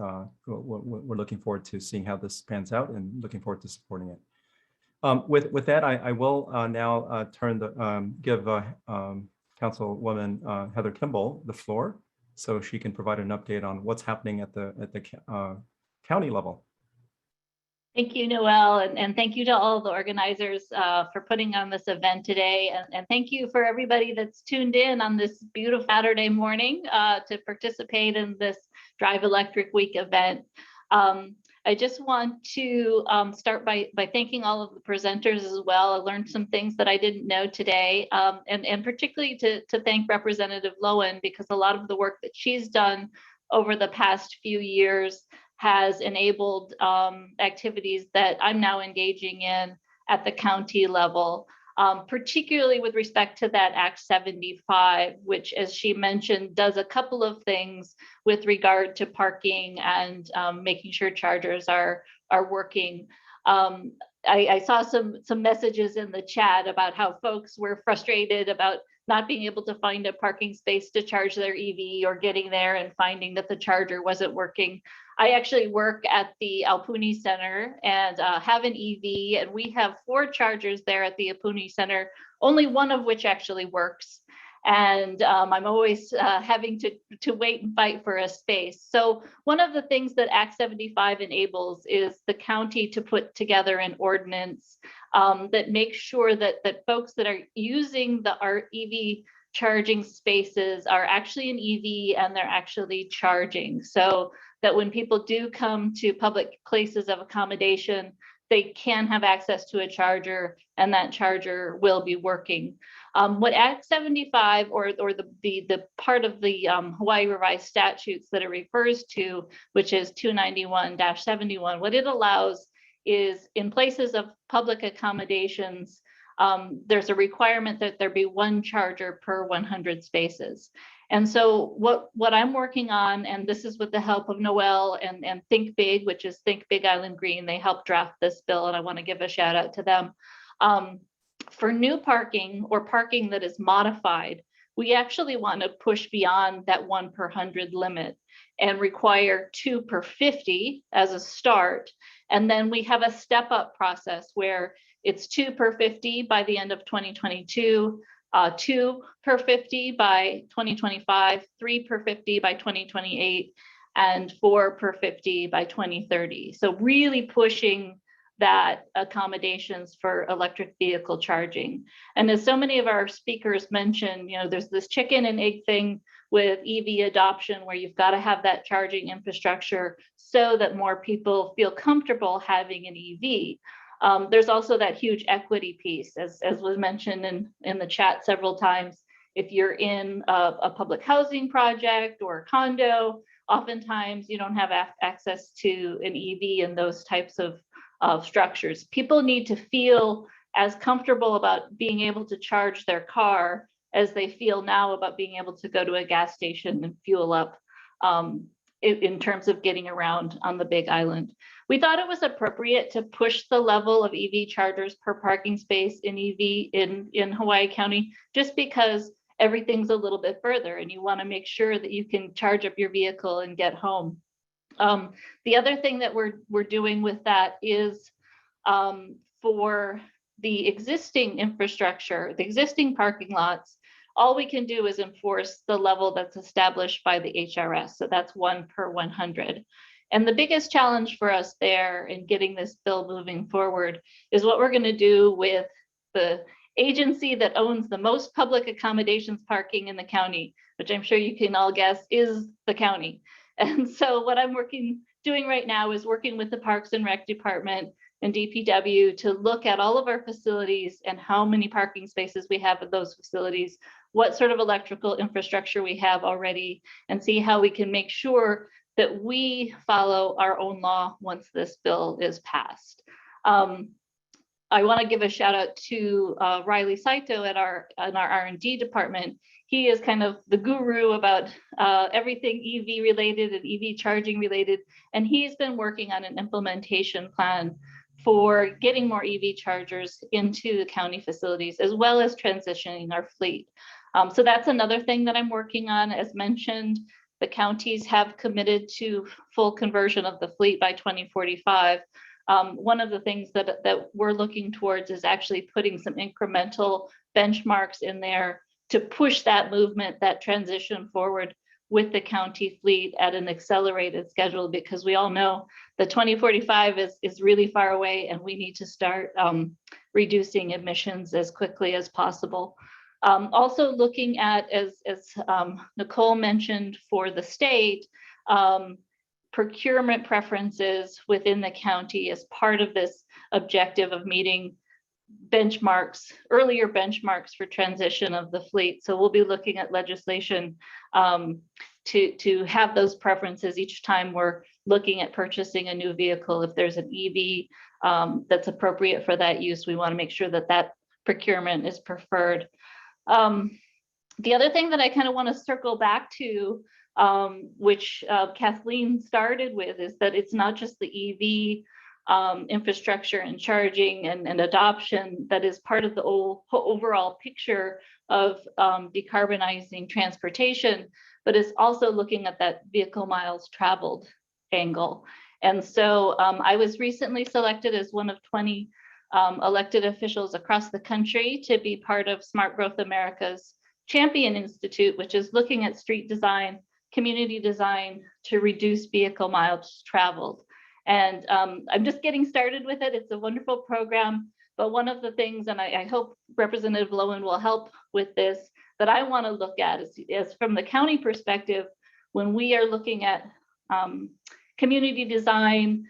We're looking forward to seeing how this pans out and looking forward to supporting it. With that, I will now give Councilwoman Heather Kimball the floor, so she can provide an update on what's happening at the county level. Thank you, Noel, and thank you to all the organizers for putting on this event today. And thank you for everybody that's tuned in on this beautiful Saturday morning to participate in this Drive Electric Week event. I just want to start by thanking all of the presenters as well. I learned some things that I didn't know today, and particularly to thank Representative Lowen, because a lot of the work that she's done over the past few years has enabled activities that I'm now engaging in at the county level, particularly with respect to that Act 75, which, as she mentioned, does a couple of things with regard to parking and making sure chargers are working. I saw some messages in the chat about how folks were frustrated about not being able to find a parking space to charge their EV, or getting there and finding that the charger wasn't working. I actually work at the Alpuni Center and have an EV, and we have 4 chargers there at the Alpuni Center, only one of which actually works. And I'm always having to wait and fight for a space. So one of the things that Act 75 enables is the county to put together an ordinance that makes sure that folks that are using our EV charging spaces are actually an EV and they're actually charging, so that when people do come to public places of accommodation, they can have access to a charger and that charger will be working. What Act 75 or the part of the Hawaii revised statutes that it refers to, which is 291-71, what it allows is in places of public accommodations, there's a requirement that there be 1 charger per 100 spaces. And so what I'm working on, and this is with the help of Noel and Think Big, which is Think Big Island Green, they helped draft this bill, and I want to give a shout out to them. For new parking or parking that is modified, we actually want to push beyond that 1 per 100 limit and require 2 per 50 as a start. And then we have a step up process where it's 2 per 50 by the end of 2022, 2 per 50 by 2025, 3 per 50 by 2028, and 4 per 50 by 2030. So really pushing that accommodations for electric vehicle charging. And as so many of our speakers mentioned, you know, there's this chicken and egg thing with EV adoption where you've got to have that charging infrastructure so that more people feel comfortable having an EV. There's also that huge equity piece, as was mentioned in the chat several times. If you're in a public housing project or a condo, oftentimes you don't have access to an EV in those types of structures. People need to feel as comfortable about being able to charge their car as they feel now about being able to go to a gas station and fuel up in terms of getting around on the Big Island. We thought it was appropriate to push the level of EV chargers per parking space in EV in Hawaii County, just because everything's a little bit further and you want to make sure that you can charge up your vehicle and get home. The other thing that we're doing with that is for the existing infrastructure, the existing parking lots, all we can do is enforce the level that's established by the HRS. So that's 1 per 100. And the biggest challenge for us there in getting this bill moving forward is what we're going to do with the agency that owns the most public accommodations parking in the county, which I'm sure you can all guess is the county. And so what I'm doing right now is working with the Parks and Rec Department and DPW to look at all of our facilities and how many parking spaces we have at those facilities, what sort of electrical infrastructure we have already, and see how we can make sure that we follow our own law once this bill is passed. I want to give a shout out to Riley Saito in our R&D department. He is kind of the guru about everything EV related and EV charging related, and he's been working on an implementation plan for getting more EV chargers into the county facilities, as well as transitioning our fleet. So that's another thing that I'm working on. As mentioned, the counties have committed to full conversion of the fleet by 2045. One of the things that we're looking towards is actually putting some incremental benchmarks in there to push that movement, that transition forward with the county fleet at an accelerated schedule, because we all know that 2045 is really far away and we need to start reducing emissions as quickly as possible. Also looking at, as Nicole mentioned, for the state, procurement preferences within the county as part of this objective of meeting benchmarks, earlier benchmarks for transition of the fleet. So we'll be looking at legislation to have those preferences each time we're looking at purchasing a new vehicle. If there's an EV that's appropriate for that use, we want to make sure that that procurement is preferred. The other thing that I kind of want to circle back to, which Kathleen started with, is that it's not just the EV infrastructure and charging and adoption that is part of the overall picture of decarbonizing transportation, but it's also looking at that vehicle miles traveled angle. And so I was recently selected as one of 20 elected officials across the country to be part of Smart Growth America's Champion Institute, which is looking at street design, community design to reduce vehicle miles traveled. And I'm just getting started with it. It's a wonderful program, but one of the things, and I hope Representative Lowen will help with this, that I want to look at is from the county perspective, when we are looking at community design,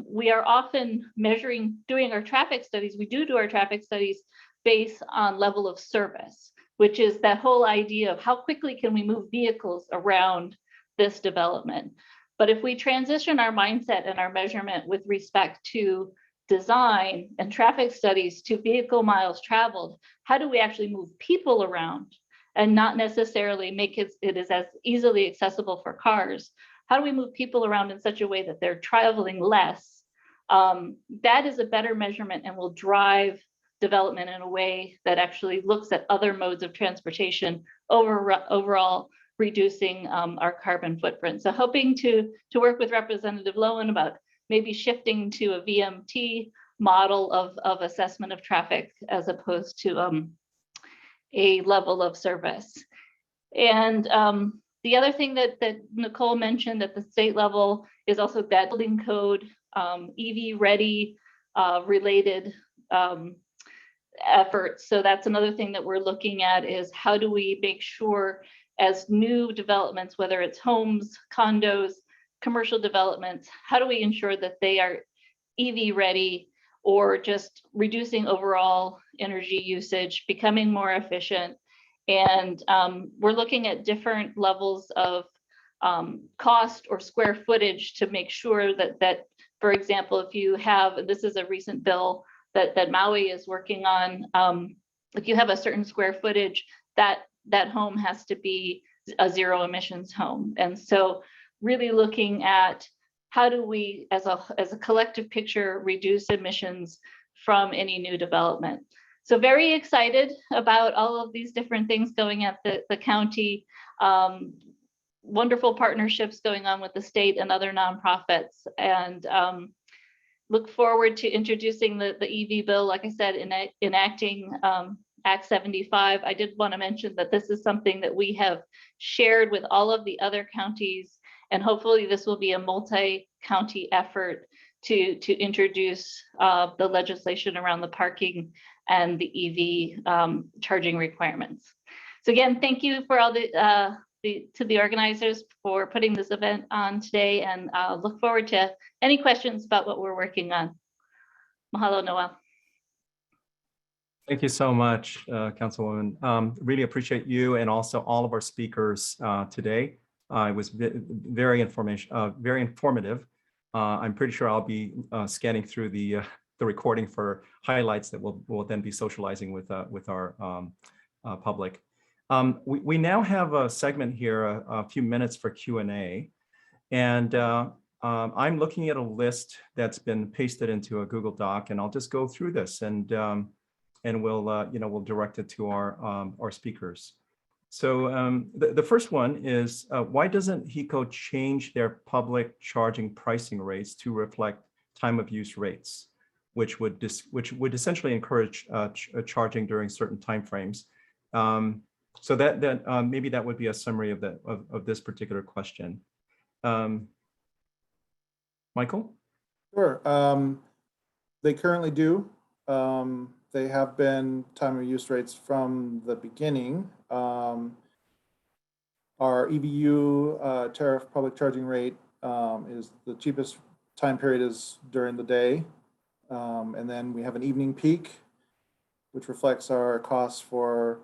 we are often doing our traffic studies. We do our traffic studies based on level of service, which is that whole idea of how quickly can we move vehicles around this development. But if we transition our mindset and our measurement with respect to design and traffic studies to vehicle miles traveled, how do we actually move people around and not necessarily make it as easily accessible for cars? How do we move people around in such a way that they're traveling less? That is a better measurement and will drive development in a way that actually looks at other modes of transportation overall, reducing our carbon footprint. So hoping to work with Representative Lowen about maybe shifting to a VMT model of assessment of traffic as opposed to a level of service. And the other thing that Nicole mentioned at the state level is also that building code, EV ready related efforts. So that's another thing that we're looking at, is how do we make sure as new developments, whether it's homes, condos, commercial developments, how do we ensure that they are EV ready, or just reducing overall energy usage, becoming more efficient. And we're looking at different levels of cost or square footage to make sure that, for example, if you have, this is a recent bill that Maui is working on, if you have a certain square footage, that home has to be a zero emissions home. And so really looking at how do we, as a collective picture, reduce emissions from any new development. So very excited about all of these different things going at the county. Wonderful partnerships going on with the state and other nonprofits, and look forward to introducing the EV bill, like I said, enacting Act 75. I did want to mention that this is something that we have shared with all of the other counties, and hopefully this will be a multi-county effort to introduce the legislation around the parking and the EV charging requirements. So again, thank you for all to the organizers for putting this event on today, and look forward to any questions about what we're working on. Mahalo, Noel. Thank you so much, Councilwoman. Really appreciate you and also all of our speakers today. It was very informative. I'm pretty sure I'll be scanning through the recording for highlights that we'll then be socializing with our public. We now have a segment here, a few minutes for Q&A, and I'm looking at a list that's been pasted into a Google Doc, and I'll just go through this, and we'll direct it to our speakers. So the first one is, why doesn't HECO change their public charging pricing rates to reflect time of use rates, which would essentially encourage charging during certain timeframes? So that maybe that would be a summary of this particular question. Michael? Sure. They currently do. They have been time of use rates from the beginning. Our EVU tariff public charging rate is the cheapest time period is during the day. And then we have an evening peak, which reflects our costs for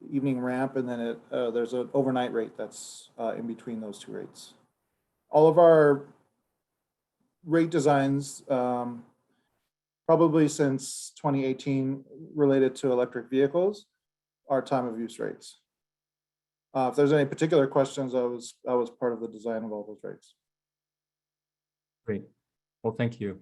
the evening ramp. And then there's an overnight rate that's in between those two rates. All of our rate designs, probably since 2018, related to electric vehicles, are time of use rates. If there's any particular questions, I was part of the design of all those rates. Great. Well, thank you.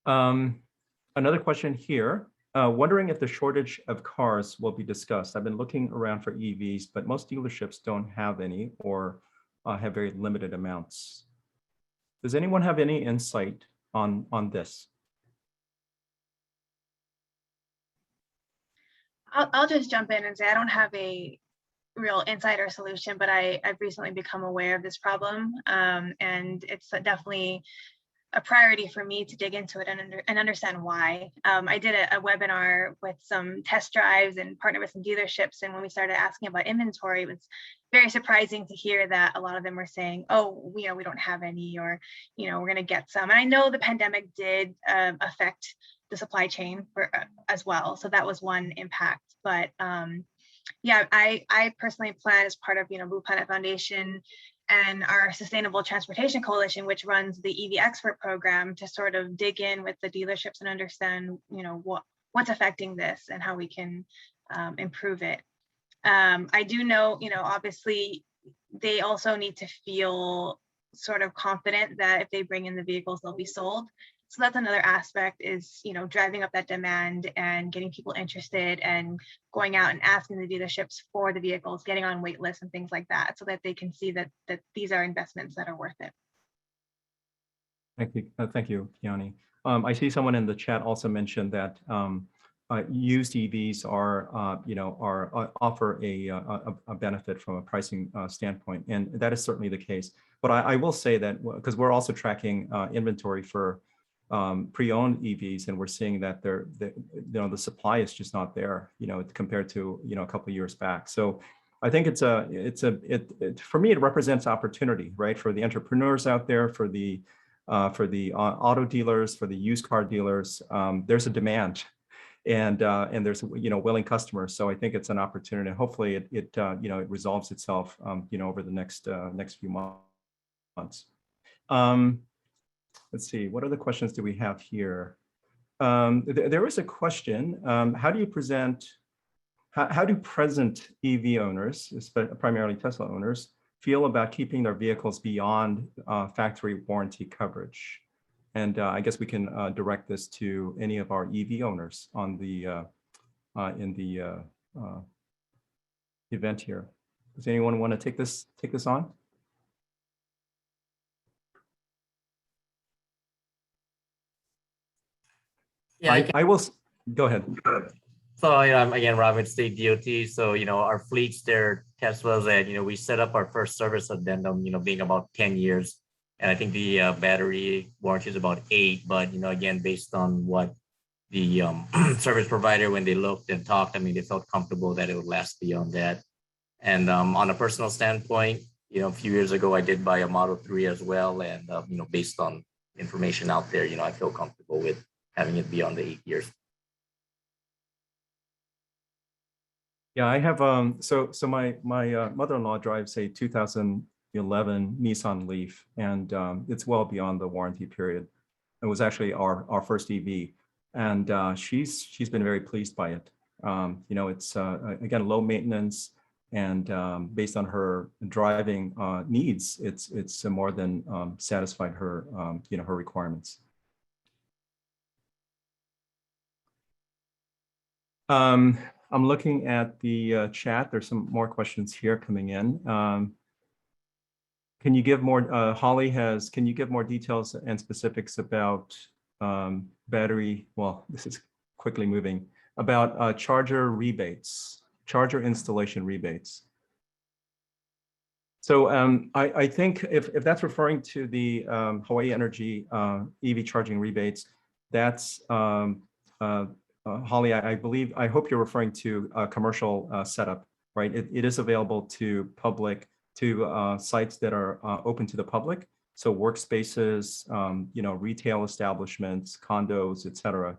Another question here. Wondering if the shortage of cars will be discussed. I've been looking around for EVs, but most dealerships don't have any or have very limited amounts. Does anyone have any insight on this? I'll just jump in and say I don't have a real insider solution, but I've recently become aware of this problem, and it's definitely a priority for me to dig into it and understand why. I did a webinar with some test drives and partnered with some dealerships, and when we started asking about inventory, it was very surprising to hear that a lot of them were saying, oh, we don't have any, or we're going to get some. And I know the pandemic did affect the supply chain as well, so that was one impact. But yeah, I personally plan as part of Blue Planet Foundation and our Sustainable Transportation Coalition, which runs the EV Expert Program, to sort of dig in with the dealerships and understand what's affecting this and how we can improve it. I do know, obviously they also need to feel sort of confident that if they bring in the vehicles, they'll be sold. So that's another aspect, is driving up that demand and getting people interested and going out and asking the dealerships for the vehicles, getting on wait lists and things like that, so that they can see that these are investments that are worth it. Thank you, Kiani. I see someone in the chat also mentioned that used EVs are offer a benefit from a pricing standpoint, and that is certainly the case. But I will say that, because we're also tracking inventory for pre-owned EVs, and we're seeing that the supply is just not there, compared to a couple of years back. So I think for me, it represents opportunity, right, for the entrepreneurs out there, for the auto dealers, for the used car dealers. There's a demand, and there's willing customers. So I think it's an opportunity. Hopefully it resolves itself over the next few months. Let's see, what other questions do we have here? There is a question, how do present EV owners, primarily Tesla owners, feel about keeping their vehicles beyond factory warranty coverage. And I guess we can direct this to any of our EV owners on the in the event here. Does anyone want to take this on? Yeah, I will go ahead. So again, Robin, State DOT. So our fleets, they're Teslas, and we set up our first service addendum, being about 10 years, and I think the battery warranty is about 8. But again, based on what the service provider, when they looked and talked, I mean, they felt comfortable that it would last beyond that. And on a personal standpoint, a few years ago, I did buy a Model 3 as well, and based on information out there, I feel comfortable with having it beyond the 8 years. Yeah, I have so my mother-in-law drives a 2011 Nissan Leaf, and it's well beyond the warranty period. It was actually our first EV, and she's been very pleased by it. It's again low maintenance, and based on her driving needs, it's more than satisfied her her requirements. I'm looking at the chat. There's some more questions here coming in. Can you give more, Holly can you give more details and specifics about battery, well, this is quickly moving, about charger rebates, charger installation rebates. So I think if that's referring to the Hawaii Energy EV charging rebates, that's Holly, I hope you're referring to a commercial setup, right? It is available to sites that are open to the public. So workspaces, retail establishments, condos, etc.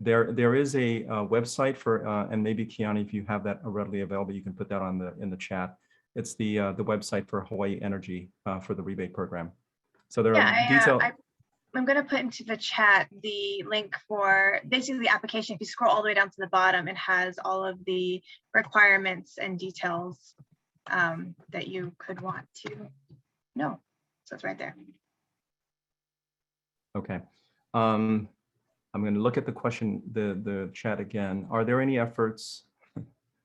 There is a website for, and maybe Kiani, if you have that readily available, you can put that in the chat. It's the website for Hawaii Energy for the rebate program. So there are details. I'm going to put into the chat the link for basically the application. If you scroll all the way down to the bottom, it has all of the requirements and details that you could want to know. So it's right there. Okay. I'm going to look at the question, the chat again. Are there any efforts,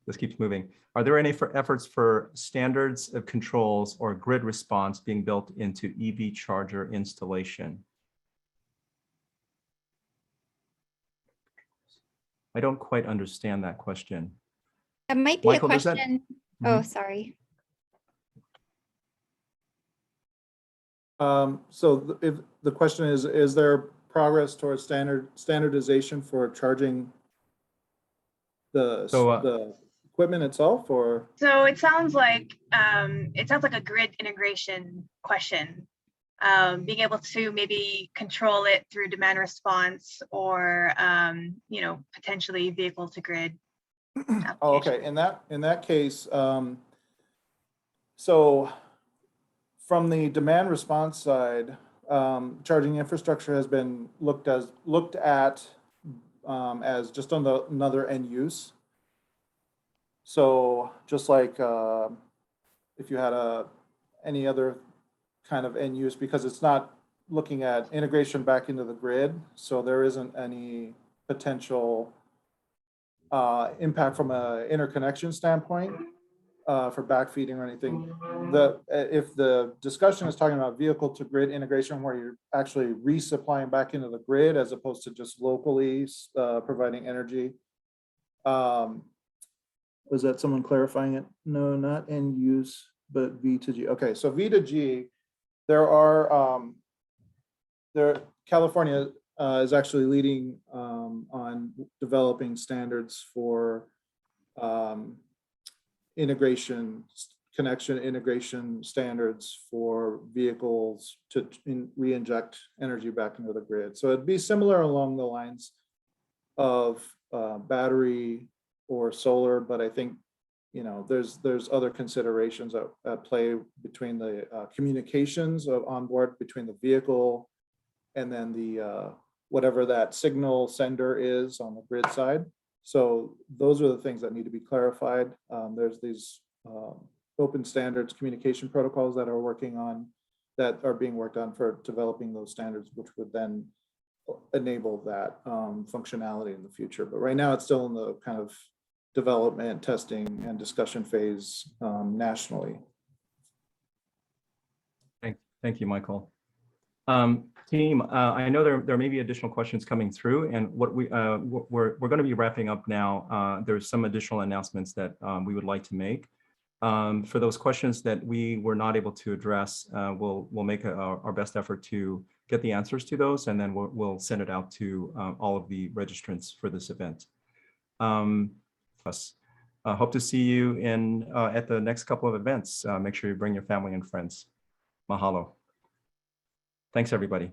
this keeps moving. Are there any efforts for standards of controls or grid response being built into EV charger installation? I don't quite understand that question. That might be Michael, a question. Oh, sorry. So if the question is there progress towards standardization for charging the equipment itself, or? So it sounds like a grid integration question. Being able to maybe control it through demand response or potentially vehicle to grid. Oh, okay. In that case, so from the demand response side, charging infrastructure has been looked at as just another end use. So just like if you had any other kind of end use, because it's not looking at integration back into the grid, so there isn't any potential impact from an interconnection standpoint for backfeeding or anything. If the discussion is talking about vehicle to grid integration, where you're actually resupplying back into the grid as opposed to just locally providing energy. Was that someone clarifying it? No, not end use, but V to G. Okay, so V to G, California is actually leading on developing standards for connection integration standards for vehicles to re-inject energy back into the grid. So it'd be similar along the lines of battery or solar, but I think there's other considerations at play between the communications on board between the vehicle and then the whatever that signal sender is on the grid side. So those are the things that need to be clarified. There's these open standards communication protocols that are being worked on for developing those standards, which would then enable that functionality in the future. But right now it's still in the kind of development, testing, and discussion phase nationally. Thank you, Michael. Team, I know there may be additional questions coming through, and what we're going to be wrapping up now. There's some additional announcements that we would like to make. For those questions that we were not able to address, we'll make our best effort to get the answers to those, and then we'll send it out to all of the registrants for this event. Hope to see you at the next couple of events. Make sure you bring your family and friends. Mahalo. Thanks, everybody.